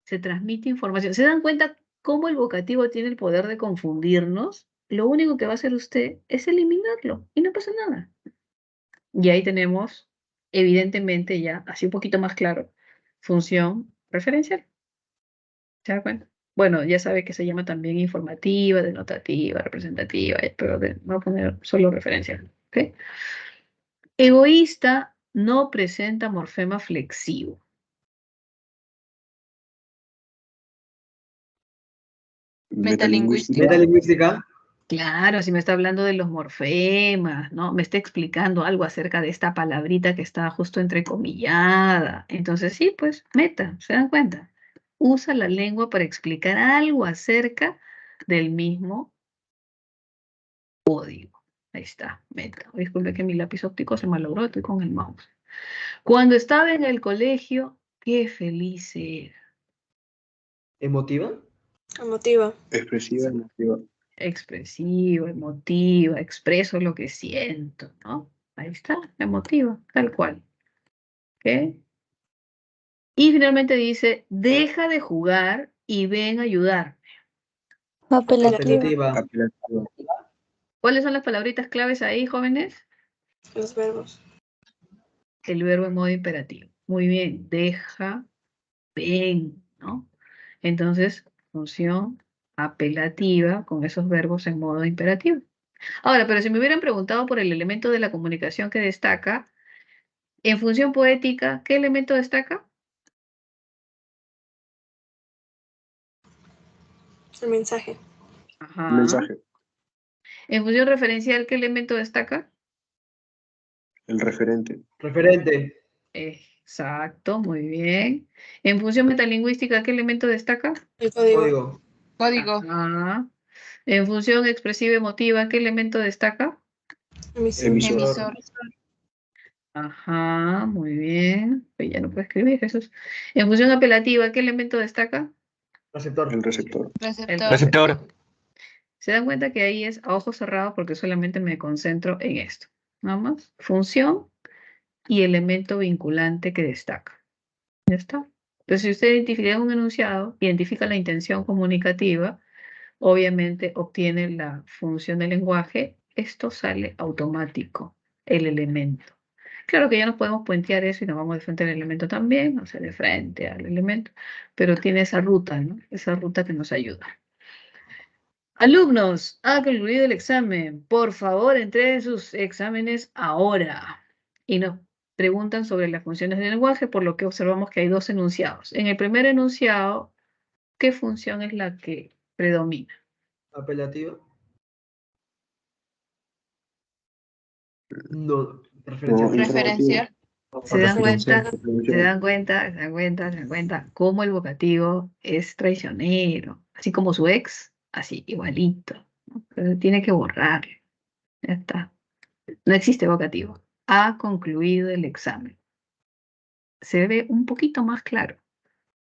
Se transmite información. ¿Se dan cuenta cómo el vocativo tiene el poder de confundirnos? Lo único que va a hacer usted es eliminarlo y no pasa nada. Y ahí tenemos, evidentemente ya, así un poquito más claro, función referencial. ¿Se da cuenta? Bueno, ya sabe que se llama también informativa, denotativa, representativa, pero voy a poner solo referencial. ¿Ok? Egoísta no presenta morfema flexivo. Metalingüística. Metalingüística. Claro, si me está hablando de los morfemas, ¿no? Me está explicando algo acerca de esta palabrita que está justo entrecomillada. Entonces, sí, pues, meta, ¿se dan cuenta? Usa la lengua para explicar algo acerca del mismo código. Ahí está, meta. Disculpe que mi lápiz óptico se malogró, estoy con el mouse. Cuando estaba en el colegio, qué feliz era. ¿Emotiva? Emotiva. Expresiva, emotiva. Expresiva, emotiva, expreso lo que siento, ¿no? Ahí está, emotiva, tal cual. ¿Ok? Y finalmente dice, deja de jugar y ven a ayudar. Apelativa. Apelativa. Apelativa. ¿Cuáles son las palabritas claves ahí, jóvenes? Los verbos. El verbo en modo imperativo. Muy bien, deja, ven, ¿no? Entonces, función apelativa con esos verbos en modo imperativo. Ahora, pero si me hubieran preguntado por el elemento de la comunicación que destaca, en función poética, ¿qué elemento destaca? El mensaje. Ajá. Mensaje. En función referencial, ¿qué elemento destaca? El referente. Referente. Exacto, muy bien. En función metalingüística, ¿qué elemento destaca? El código. Código. Código. Ajá. En función expresiva emotiva, ¿qué elemento destaca? Emisor. Emisor. Ajá, muy bien. Pues ya no puedo escribir, Jesús. En función apelativa, ¿qué elemento destaca? Receptor. El receptor. El Receptor. Se dan cuenta que ahí es a ojos cerrados porque solamente me concentro en esto. Nada más. Función y elemento vinculante que destaca. Ya está. Entonces, si usted identifica un enunciado, identifica la intención comunicativa, obviamente obtiene la función del lenguaje, esto sale automático, el elemento. Claro que ya nos podemos puentear eso y nos vamos de frente al elemento también, o sea, de frente al elemento, pero tiene esa ruta, ¿no? Esa ruta que nos ayuda. Alumnos, ha concluido el examen. Por favor, entreguen sus exámenes ahora. Y nos preguntan sobre las funciones del lenguaje, por lo que observamos que hay dos enunciados. En el primer enunciado, ¿qué función es la que predomina? Apelativa. No. Referencial. No, Referencial. ¿Se dan Referencial. cuenta? ¿Se dan cuenta? ¿Se dan cuenta? ¿Se dan cuenta? Cómo el vocativo es traicionero. Así como su ex, así, igualito, ¿no? Pero tiene que borrarlo. Ya está. No existe vocativo. Ha concluido el examen. Se ve un poquito más claro.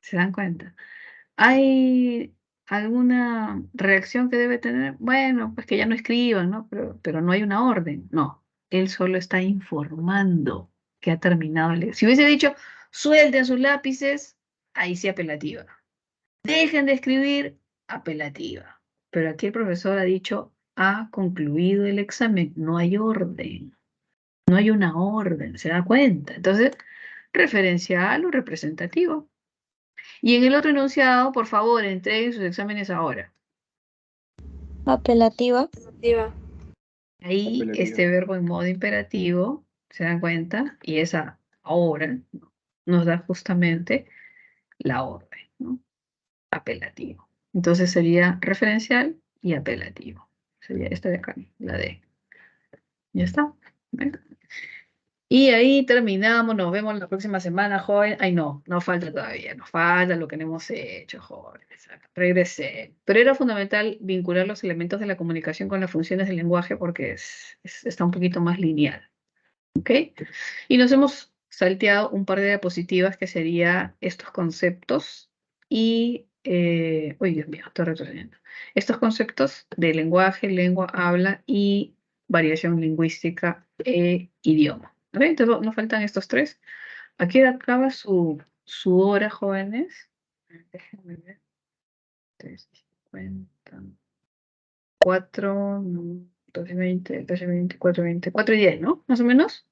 ¿Se dan cuenta? ¿Hay alguna reacción que debe tener? Bueno, pues que ya no escriban, ¿no? Pero no hay una orden. No, él solo está informando que ha terminado el... Si hubiese dicho, suelten sus lápices, ahí sí apelativa. Dejen de escribir, apelativa. Pero aquí el profesor ha dicho, ha concluido el examen. No hay orden. No hay una orden, ¿se da cuenta? Entonces, referencial o representativo. Y en el otro enunciado, por favor, entreguen sus exámenes ahora. Apelativa. Apelativa. Ahí Apelativa. este verbo en modo imperativo, ¿se dan cuenta? Y esa ahora nos da justamente la orden, ¿no? Apelativo. Entonces sería referencial y apelativo. Sería esta de acá, la D. Ya está. ¿Ven? Y ahí terminamos, nos vemos la próxima semana, joven. Ay, no, nos falta todavía, nos falta lo que no hemos hecho, jóvenes. Regresé. Pero era fundamental vincular los elementos de la comunicación con las funciones del lenguaje porque está un poquito más lineal. ¿Ok? Y nos hemos salteado un par de diapositivas que serían estos conceptos y, uy, Dios mío, estoy retrocediendo. Estos conceptos de lenguaje, lengua, habla y variación lingüística e idioma. ¿Ok? Entonces nos faltan estos tres. Aquí acaba su hora, jóvenes. Déjenme ver. 3:50. 4, 12:20, 13:20, 4:20, 4:10, ¿no? Más o menos.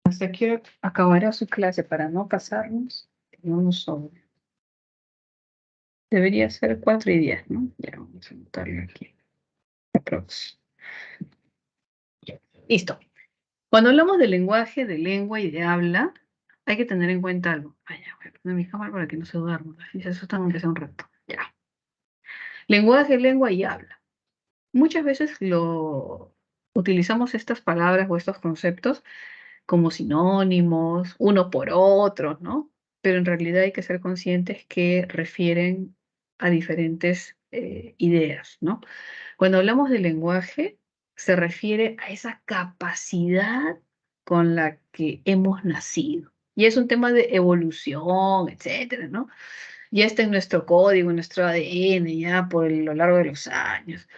¿Hasta qué hora acabará su clase para no pasarnos? No nos sobre. Debería ser 4:10, ¿no? Ya vamos a anotarlo aquí. Aprox. Listo. Cuando hablamos de lenguaje, de lengua y de habla, hay que tener en cuenta algo. Ay, ya, voy a poner mi cámara para que no se duerma. Si se asustan aunque sea un rato. Ya. Lenguaje, lengua y habla. Muchas veces utilizamos estas palabras o estos conceptos como sinónimos, uno por otro, ¿no? Pero en realidad hay que ser conscientes que refieren a diferentes ideas, ¿no? Cuando hablamos de lenguaje, se refiere a esa capacidad con la que hemos nacido. Y es un tema de evolución, etcétera, ¿no? Ya está en nuestro código, en nuestro ADN, ya por lo largo de los años.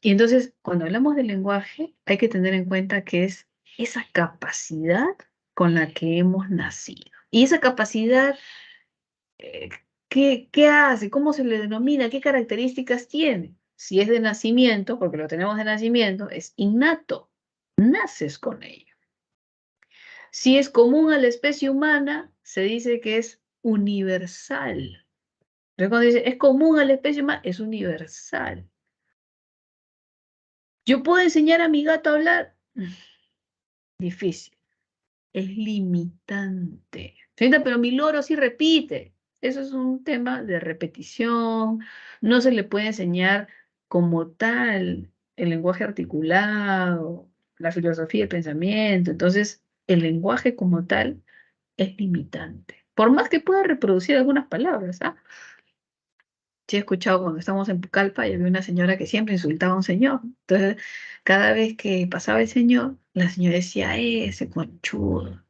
Y entonces, cuando hablamos de lenguaje, hay que tener en cuenta que es esa capacidad con la que hemos nacido. Y esa capacidad, eh, ¿qué hace? ¿Cómo se le denomina? ¿Qué características tiene? Si es de nacimiento, porque lo tenemos de nacimiento, es innato. Naces con ello. Si es común a la especie humana, se dice que es universal. Entonces, cuando dice es común a la especie humana, es universal. ¿Yo puedo enseñar a mi gato a hablar? Difícil. Es limitante. Señorita, pero mi loro sí repite. Eso es un tema de repetición. No se le puede enseñar como tal el lenguaje articulado, la filosofía del pensamiento. Entonces, el lenguaje como tal es limitante. Por más que pueda reproducir algunas palabras, ¿ah? Sí he escuchado cuando estábamos en Pucallpa y había una señora que siempre insultaba a un señor. Entonces, cada vez que pasaba el señor, la señora decía, ese conchudo.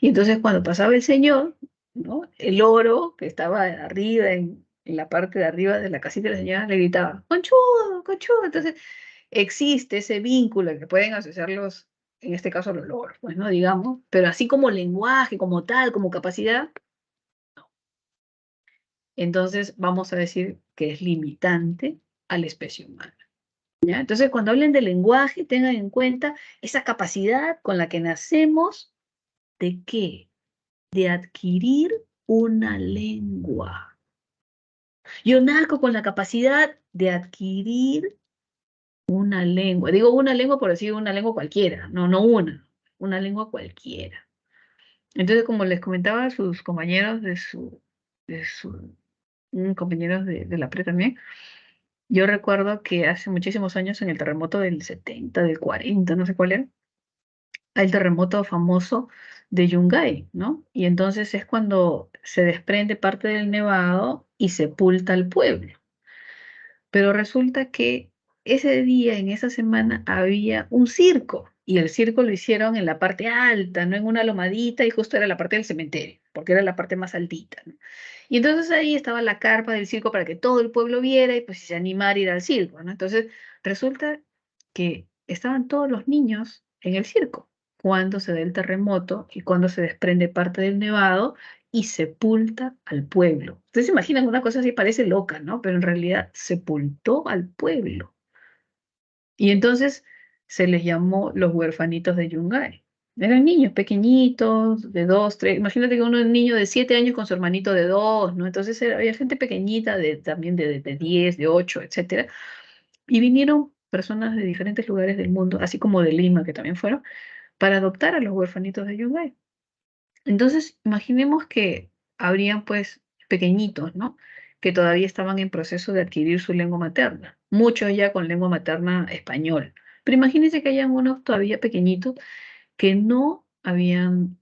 Y entonces cuando pasaba el señor, ¿no? El loro que estaba arriba, en la parte de arriba de la casita de la señora, le gritaba, conchudo, conchudo. Entonces, existe ese vínculo que pueden asociar en este caso los loros, pues, ¿no? Digamos, pero así como lenguaje, como tal, como capacidad, entonces vamos a decir que es limitante a la especie humana. ¿Ya? Entonces, cuando hablen de lenguaje, tengan en cuenta esa capacidad con la que nacemos, ¿de qué? De adquirir una lengua. Yo nazco con la capacidad de adquirir una lengua. Digo una lengua por decir una lengua cualquiera, no, no una lengua cualquiera. Entonces, como les comentaba a sus compañeros compañeros de la pre también, yo recuerdo que hace muchísimos años en el terremoto del 70, del 40, no sé cuál era, el terremoto famoso de Yungay, ¿no? Y entonces es cuando se desprende parte del nevado y sepulta al pueblo. Pero resulta que ese día, en esa semana, había un circo. Y el circo lo hicieron en la parte alta, no en una lomadita, y justo era la parte del cementerio, porque era la parte más altita, ¿no? Y entonces ahí estaba la carpa del circo para que todo el pueblo viera y pues se animara a ir al circo, ¿no? Entonces resulta que estaban todos los niños en el circo cuando se da el terremoto y cuando se desprende parte del nevado y sepulta al pueblo. Ustedes se imaginan una cosa así, parece loca, ¿no? Pero en realidad sepultó al pueblo. Y entonces se les llamó los huerfanitos de Yungay. Eran niños pequeñitos, de 2, 3. Imagínate que uno es un niño de 7 años con su hermanito de 2, ¿no? Entonces había gente pequeñita, también de 10, de 8, etcétera. Y vinieron personas de diferentes lugares del mundo, así como de Lima, que también fueron, para adoptar a los huerfanitos de Yungay. Entonces, imaginemos que habrían pues pequeñitos, ¿no? Que todavía estaban en proceso de adquirir su lengua materna, muchos ya con lengua materna español. Pero imagínense que hayan unos todavía pequeñitos que no habían,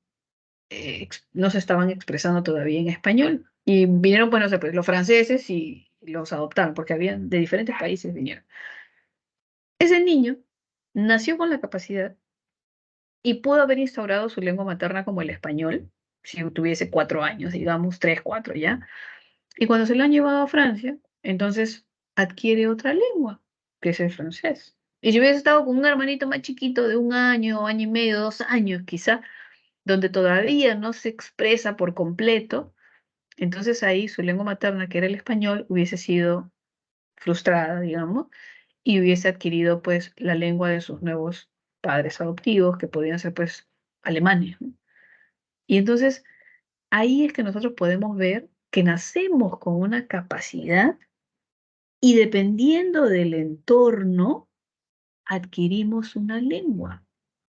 no se estaban expresando todavía en español. Y vinieron, pues no sé, pues los franceses y los adoptaron, porque habían de diferentes países vinieron. Ese niño nació con la capacidad y pudo haber instaurado su lengua materna como el español, si tuviese 4 años, digamos, 3, 4 ya. Y cuando se lo han llevado a Francia, entonces adquiere otra lengua, que es el francés. Y si hubiese estado con un hermanito más chiquito de 1 año, año y medio, 2 años quizá, donde todavía no se expresa por completo, entonces ahí su lengua materna, que era el español, hubiese sido frustrada, digamos, y hubiese adquirido pues la lengua de sus nuevos padres adoptivos, que podían ser pues alemanes, ¿no? Y entonces ahí es que nosotros podemos ver que nacemos con una capacidad y dependiendo del entorno adquirimos una lengua,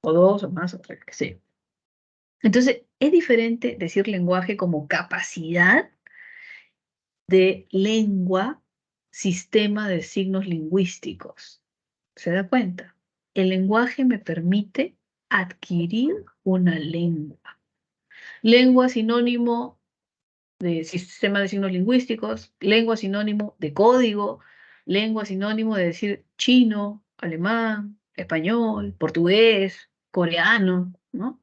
o dos o más, o tres, qué sé yo. Entonces, es diferente decir lenguaje como capacidad de lengua, sistema de signos lingüísticos. ¿Se da cuenta? El lenguaje me permite adquirir una lengua. Lengua sinónimo de sistema de signos lingüísticos, lengua sinónimo de código, lengua sinónimo de decir chino, alemán, español, portugués, coreano, ¿no?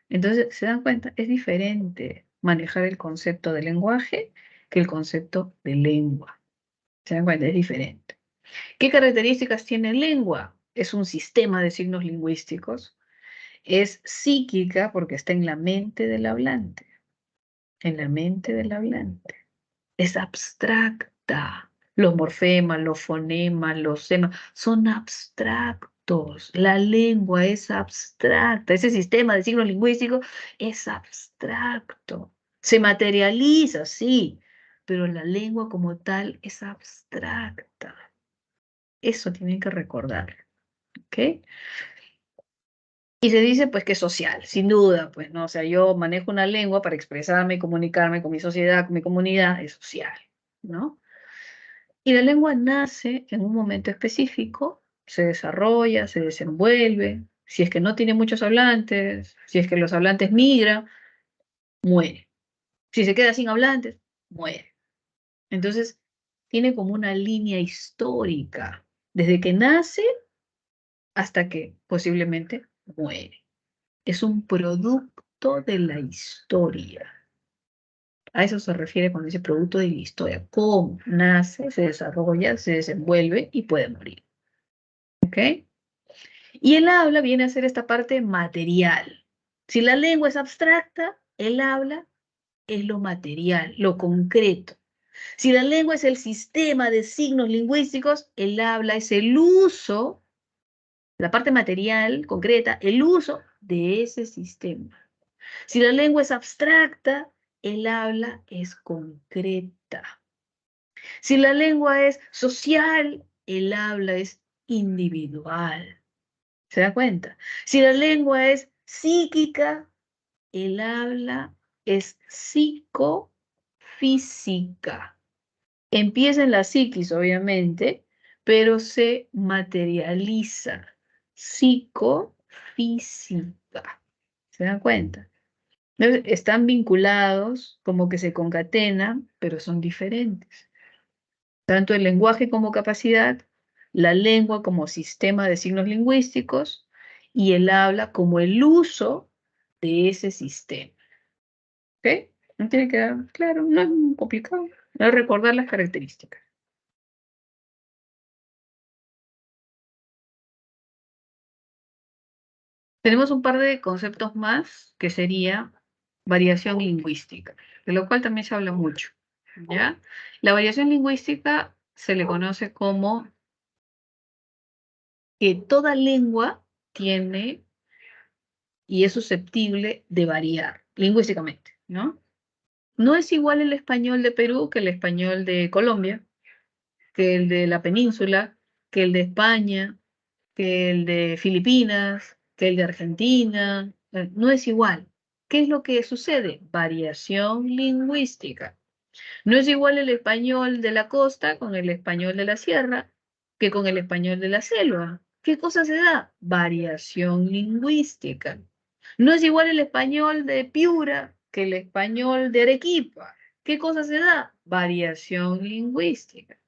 Entonces, ¿se dan cuenta? Es diferente manejar el concepto de lenguaje que el concepto de lengua. ¿Se dan cuenta? Es diferente. ¿Qué características tiene lengua? Es un sistema de signos lingüísticos. Es psíquica porque está en la mente del hablante. En la mente del hablante. Es abstracta. Los morfemas, los fonemas, los semas son abstractos. La lengua es abstracta. Ese sistema de signos lingüísticos es abstracto. Se materializa, sí, pero la lengua como tal es abstracta. Eso tienen que recordar. ¿Ok? Y se dice pues que es social, sin duda, pues, ¿no? O sea, yo manejo una lengua para expresarme y comunicarme con mi sociedad, con mi comunidad, es social, ¿no? Y la lengua nace en un momento específico, se desarrolla, se desenvuelve. Si es que no tiene muchos hablantes, si es que los hablantes migran, muere. Si se queda sin hablantes, muere. Entonces, tiene como una línea histórica, desde que nace hasta que posiblemente muere. Es un producto de la historia. A eso se refiere cuando dice producto de la historia. Cómo nace, se desarrolla, se desenvuelve y puede morir. ¿Ok? Y el habla viene a ser esta parte material. Si la lengua es abstracta, el habla es lo material, lo concreto. Si la lengua es el sistema de signos lingüísticos, el habla es el uso, la parte material, concreta, el uso de ese sistema. Si la lengua es abstracta, el habla es concreta. Si la lengua es social, el habla es individual. ¿Se da cuenta? Si la lengua es psíquica, el habla es psicofísica. Empieza en la psiquis, obviamente, pero se materializa. Psicofísica. ¿Se dan cuenta? Entonces, están vinculados, como que se concatenan, pero son diferentes. Tanto el lenguaje como capacidad, la lengua como sistema de signos lingüísticos y el habla como el uso de ese sistema. ¿Ok? No tiene que quedar claro, no es muy complicado. Es recordar las características. Tenemos un par de conceptos más que sería variación lingüística, de lo cual también se habla mucho. ¿Ya? La variación lingüística se le conoce como que toda lengua tiene y es susceptible de variar lingüísticamente, ¿no? No es igual el español de Perú que el español de Colombia, que el de la península, que el de España, que el de Filipinas, que el de Argentina. No es igual. ¿Qué es lo que sucede? Variación lingüística. No es igual el español de la costa con el español de la sierra que con el español de la selva. ¿Qué cosa se da? Variación lingüística. No es igual el español de Piura que el español de Arequipa. ¿Qué cosa se da? Variación lingüística.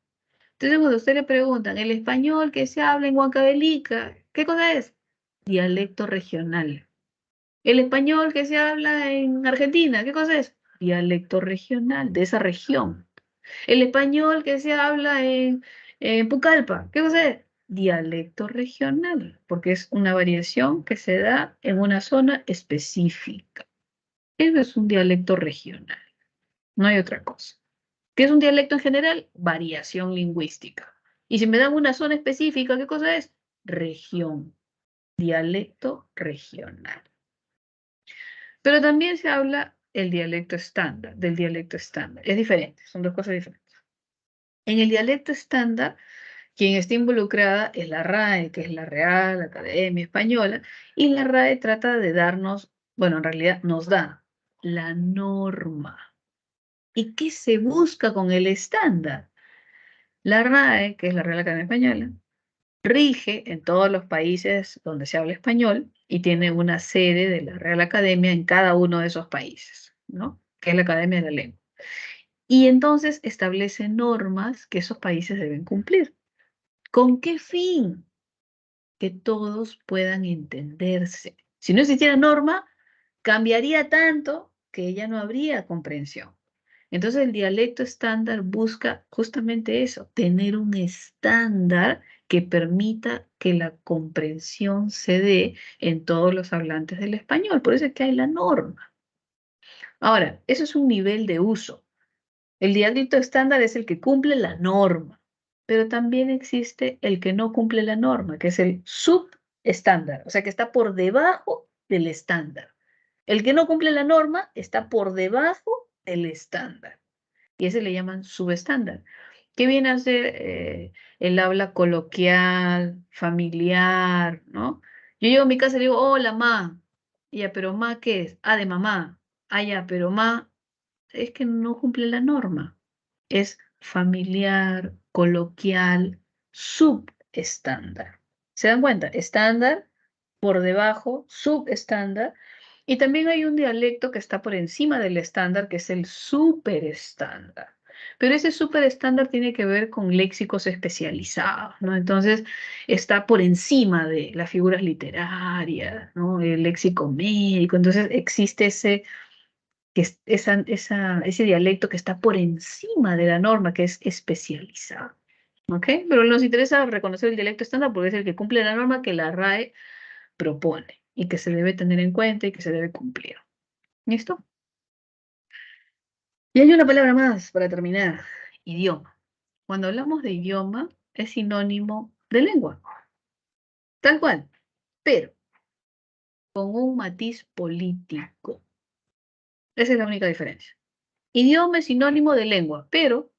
Entonces, cuando a usted le preguntan, el español que se habla en Huancavelica, ¿qué cosa es? Dialecto regional. El español que se habla en Argentina, ¿qué cosa es? Dialecto regional de esa región. El español que se habla en Pucallpa, ¿qué cosa es? Dialecto regional, porque es una variación que se da en una zona específica. Eso es un dialecto regional, no hay otra cosa. ¿Qué es un dialecto en general? Variación lingüística. Y si me dan una zona específica, ¿qué cosa es? Región, dialecto regional. Pero también se habla el dialecto estándar, del dialecto estándar. Es diferente, son dos cosas diferentes. En el dialecto estándar, quien está involucrada es la RAE, que es la Real Academia Española, y la RAE trata de darnos bueno, en realidad nos da la norma. ¿Y qué se busca con el estándar? La RAE, que es la Real Academia Española, rige en todos los países donde se habla español y tiene una sede de la Real Academia en cada uno de esos países, ¿no? Que es la Academia de la Lengua. Y entonces establece normas que esos países deben cumplir. ¿Con qué fin? Que todos puedan entenderse. Si no existiera norma, cambiaría tanto que ya no habría comprensión. Entonces el dialecto estándar busca justamente eso, tener un estándar que permita que la comprensión se dé en todos los hablantes del español. Por eso es que hay la norma. Ahora, eso es un nivel de uso. El dialecto estándar es el que cumple la norma, pero también existe el que no cumple la norma, que es el subestándar, o sea, que está por debajo del estándar. El que no cumple la norma está por debajo del estándar, y ese le llaman subestándar. ¿Qué viene a ser el habla coloquial, familiar, ¿no? Yo llego a mi casa y le digo, hola, ma. Y ya, pero ma, ¿qué es? Ah, de mamá. Ah, ya, pero ma, es que no cumple la norma. Es familiar, coloquial, subestándar. ¿Se dan cuenta? Estándar, por debajo, subestándar. Y también hay un dialecto que está por encima del estándar, que es el superestándar. Pero ese superestándar tiene que ver con léxicos especializados, ¿no? Entonces está por encima de las figuras literarias, ¿no? El léxico médico. Entonces existe ese dialecto que está por encima de la norma, que es especializado. ¿Ok? Pero nos interesa reconocer el dialecto estándar porque es el que cumple la norma que la RAE propone y que se debe tener en cuenta y que se debe cumplir. ¿Listo? Y hay una palabra más para terminar, idioma. Cuando hablamos de idioma, es sinónimo de lengua, tal cual, pero con un matiz político. Esa es la única diferencia. Idioma es sinónimo de lengua, pero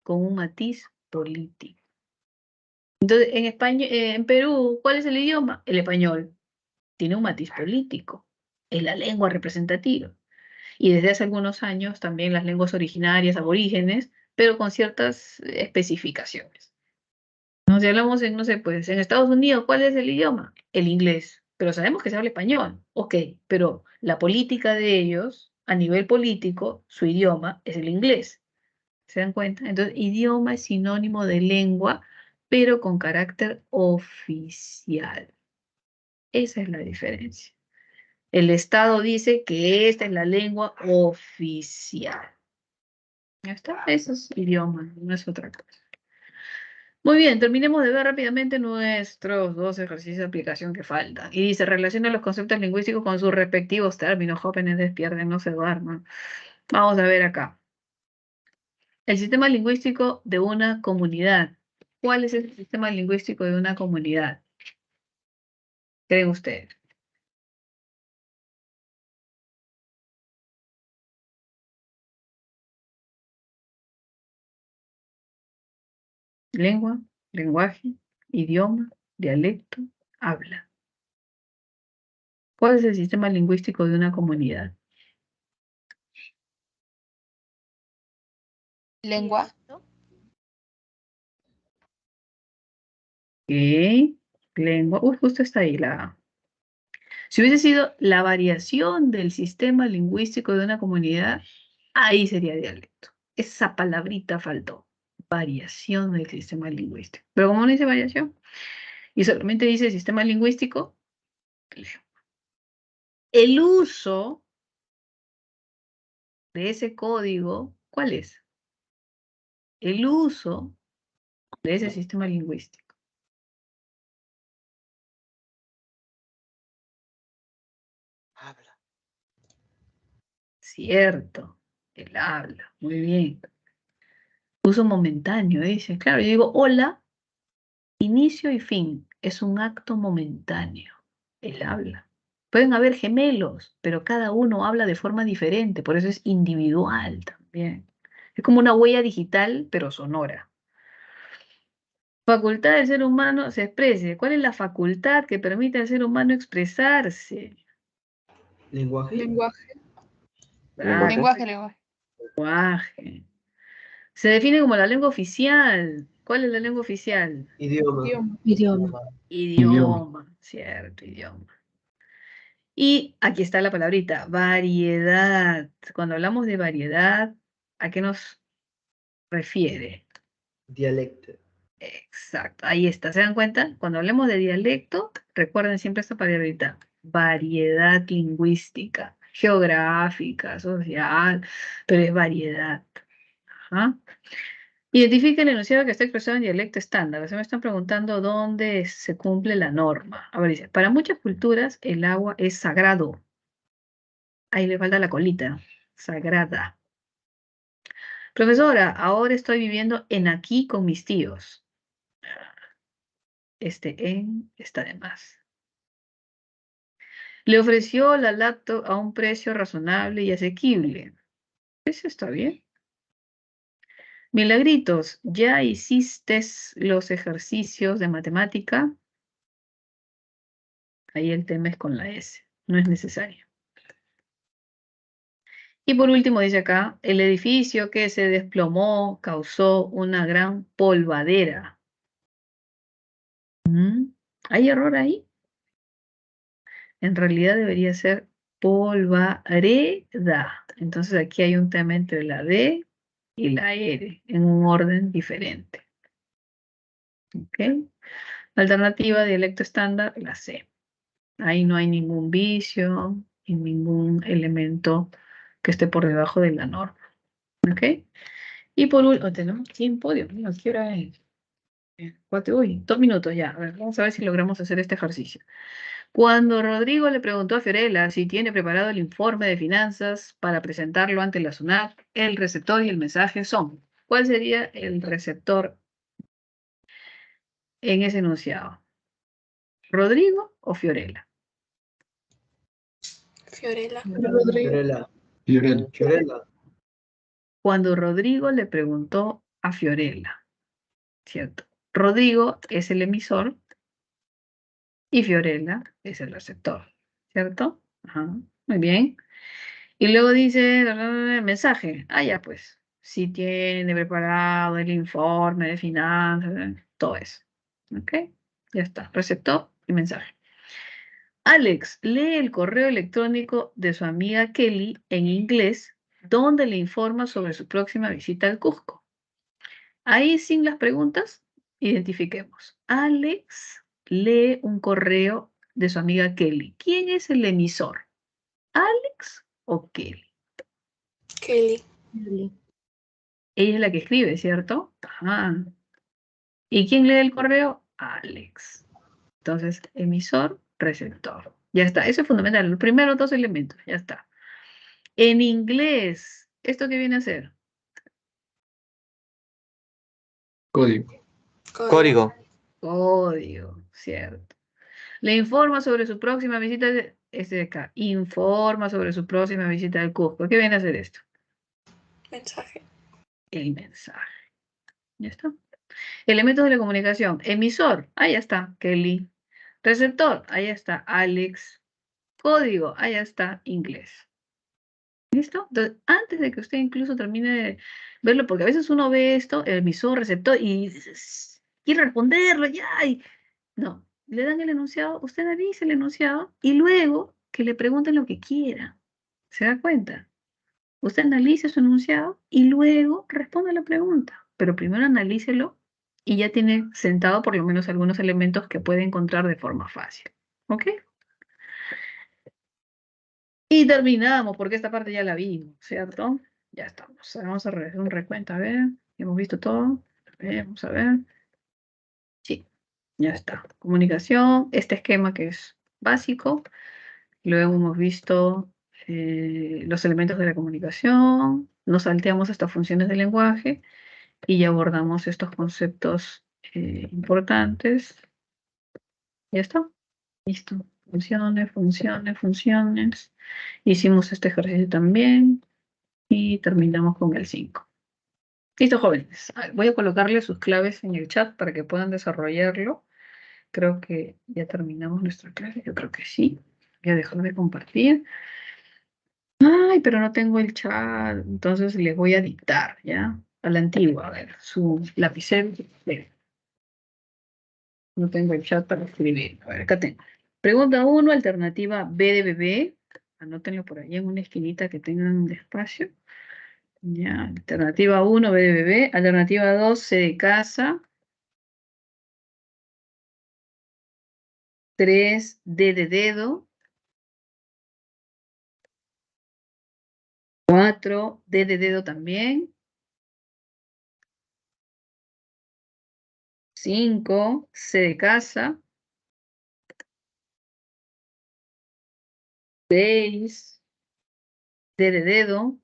con un matiz político. Entonces, en España, en Perú, ¿cuál es el idioma? El español. Tiene un matiz político. Es la lengua representativa. Y desde hace algunos años también las lenguas originarias, aborígenes, pero con ciertas especificaciones. ¿No? Si hablamos en, no sé, pues en Estados Unidos, ¿cuál es el idioma? El inglés. Pero sabemos que se habla español. Ok, pero la política de ellos, a nivel político, su idioma es el inglés. ¿Se dan cuenta? Entonces, idioma es sinónimo de lengua, pero con carácter oficial. Esa es la diferencia. El Estado dice que esta es la lengua oficial. ¿Ya está? Eso es idioma, no es otra cosa. Muy bien, terminemos de ver rápidamente nuestros 2 ejercicios de aplicación que faltan. Y dice, relaciona los conceptos lingüísticos con sus respectivos términos. Jóvenes, despierten, no se duerman. Vamos a ver acá. El sistema lingüístico de una comunidad. ¿Cuál es el sistema lingüístico de una comunidad? ¿Creen ustedes? Lengua, lenguaje, idioma, dialecto, habla. ¿Cuál es el sistema lingüístico de una comunidad? Lengua. ¿Qué? Lengua. Uy, justo está ahí la A. Si hubiese sido la variación del sistema lingüístico de una comunidad, ahí sería dialecto. Esa palabrita faltó. Variación del sistema lingüístico. Pero como no dice variación, y solamente dice sistema lingüístico, el uso de ese código, ¿cuál es? El uso de ese sistema lingüístico. Habla. Cierto, el habla, muy bien. Uso momentáneo, dice. Claro, yo digo hola, inicio y fin. Es un acto momentáneo. El habla. Pueden haber gemelos, pero cada uno habla de forma diferente, por eso es individual también. Es como una huella digital, pero sonora. Facultad del ser humano se exprese. ¿Cuál es la facultad que permite al ser humano expresarse? Lenguaje. Lenguaje. Ah, Lenguaje, lenguaje. lenguaje. Se define como la lengua oficial. ¿Cuál es la lengua oficial? Idioma. Idioma. Idioma. Idioma, cierto, idioma. Y aquí está la palabrita, variedad. Cuando hablamos de variedad, ¿a qué nos refiere? Dialecto. Exacto, ahí está. ¿Se dan cuenta? Cuando hablemos de dialecto, recuerden siempre esta palabrita, variedad lingüística, geográfica, social, pero es variedad. Ajá. Identifica el enunciado que está expresado en dialecto estándar. Se me están preguntando dónde se cumple la norma. A ver, dice, para muchas culturas el agua es sagrado. Ahí le falta la colita. Sagrada. Profesora, ahora estoy viviendo en aquí con mis tíos. En está de más. Le ofreció la laptop a un precio razonable y asequible. Eso está bien. Milagritos, ¿ya hiciste los ejercicios de matemática? Ahí el tema es con la S. No es necesario. Y por último dice acá, el edificio que se desplomó causó una gran polvadera. ¿Hay error ahí? En realidad debería ser polvareda. Entonces aquí hay un tema entre la D y la R en un orden diferente. ¿Ok? Alternativa, dialecto estándar, la C. Ahí no hay ningún vicio y ningún elemento que esté por debajo de la norma. ¿Ok? Y por último, tenemos tiempo, Dios mío, ¿qué hora es? Uy, 2 minutos ya. A ver, vamos a ver si logramos hacer este ejercicio. Cuando Rodrigo le preguntó a Fiorella si tiene preparado el informe de finanzas para presentarlo ante la SUNAT, el receptor y el mensaje son. ¿Cuál sería el receptor en ese enunciado? ¿Rodrigo o Fiorella? Fiorella. Fiorella. Fiorella. Fiorella. Cuando Rodrigo le preguntó a Fiorella, ¿cierto? Rodrigo es el emisor y Fiorella es el receptor, ¿cierto? Ajá, muy bien. Y luego dice el mensaje. Ah, ya pues. Si tiene preparado el informe de finanzas, todo eso. ¿Ok? Ya está. Receptor y mensaje. Alex lee el correo electrónico de su amiga Kelly en inglés, donde le informa sobre su próxima visita al Cusco. Ahí sin las preguntas, identifiquemos. Alex lee un correo de su amiga Kelly. ¿Quién es el emisor? ¿Alex o Kelly? Kelly. Ella es la que escribe, ¿cierto? Ajá. ¿Y quién lee el correo? Alex. Entonces, emisor, receptor. Ya está, eso es fundamental. Los primeros 2 elementos, ya está. En inglés, ¿esto qué viene a ser? Código. Código. Código, ¿cierto? Le informa sobre su próxima visita, este de acá. Informa sobre su próxima visita al Cusco. ¿Qué viene a ser esto? Mensaje. El mensaje. ¿Ya está? Elementos de la comunicación. Emisor, ahí está, Kelly. Receptor, ahí está, Alex. Código, ahí está, inglés. ¿Listo? Entonces, antes de que usted incluso termine de verlo, porque a veces uno ve esto, emisor, receptor, y quiere responderlo, ya. No, le dan el enunciado, usted analiza el enunciado y luego que le pregunten lo que quiera. ¿Se da cuenta? Usted analice su enunciado y luego responde a la pregunta. Pero primero analícelo y ya tiene sentado por lo menos algunos elementos que puede encontrar de forma fácil. ¿Ok? Y terminamos, porque esta parte ya la vimos, ¿cierto? Ya estamos. Vamos a hacer un recuento. A ver, hemos visto todo. Vamos a ver. Sí, ya está. Comunicación, este esquema que es básico. Luego hemos visto los elementos de la comunicación. Nos salteamos estas funciones del lenguaje y ya abordamos estos conceptos importantes. Ya está. Listo. Funciones, funciones, funciones. Hicimos este ejercicio también y terminamos con el 5. Listo, jóvenes. Voy a colocarle sus claves en el chat para que puedan desarrollarlo. Creo que ya terminamos nuestra clase. Yo creo que sí. Voy a dejar de compartir. Ay, pero no tengo el chat, entonces les voy a dictar, ¿ya? A la antigua, a ver, su lapicero. Ven. No tengo el chat para escribir. A ver, acá tengo. Pregunta 1, alternativa B de bebé. Anótenlo por ahí en una esquinita que tengan un espacio. Ya, alternativa 1, B de bebé. Alternativa 2, C de casa. 3, D de dedo. 4, D de dedo también. 5, C de casa. 6, D de dedo.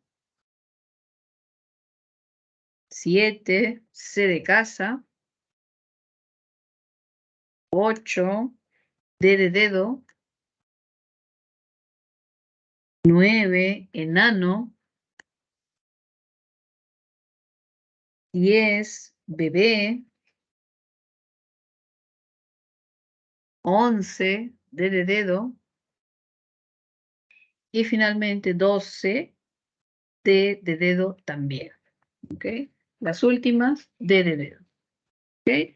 7, C de casa. 8, D de dedo. 9, enano. 10, bebé. 11, D de dedo. Y finalmente 12, D de dedo también. ¿Ok? Las últimas, D de dedo. ¿Ok?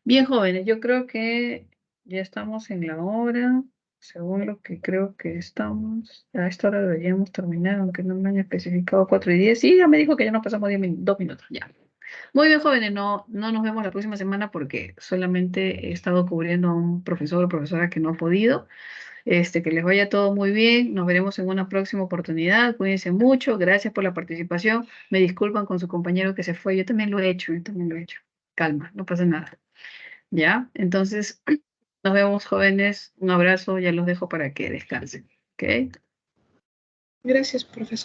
Bien, jóvenes, yo creo que ya estamos en la hora. Según lo que creo que estamos, a esta hora deberíamos terminar, aunque no me han especificado 4:10. Sí, ya me dijo que ya nos pasamos 2 minutos. Ya. Muy bien, jóvenes, no nos vemos la próxima semana porque solamente he estado cubriendo a un profesor o profesora que no ha podido. Que les vaya todo muy bien. Nos veremos en una próxima oportunidad. Cuídense mucho. Gracias por la participación. Me disculpan con su compañero que se fue. Yo también lo he hecho, Calma, no pasa nada. ¿Ya? Entonces, nos vemos, jóvenes. Un abrazo. Ya los dejo para que descansen. ¿Ok? Gracias, profesor.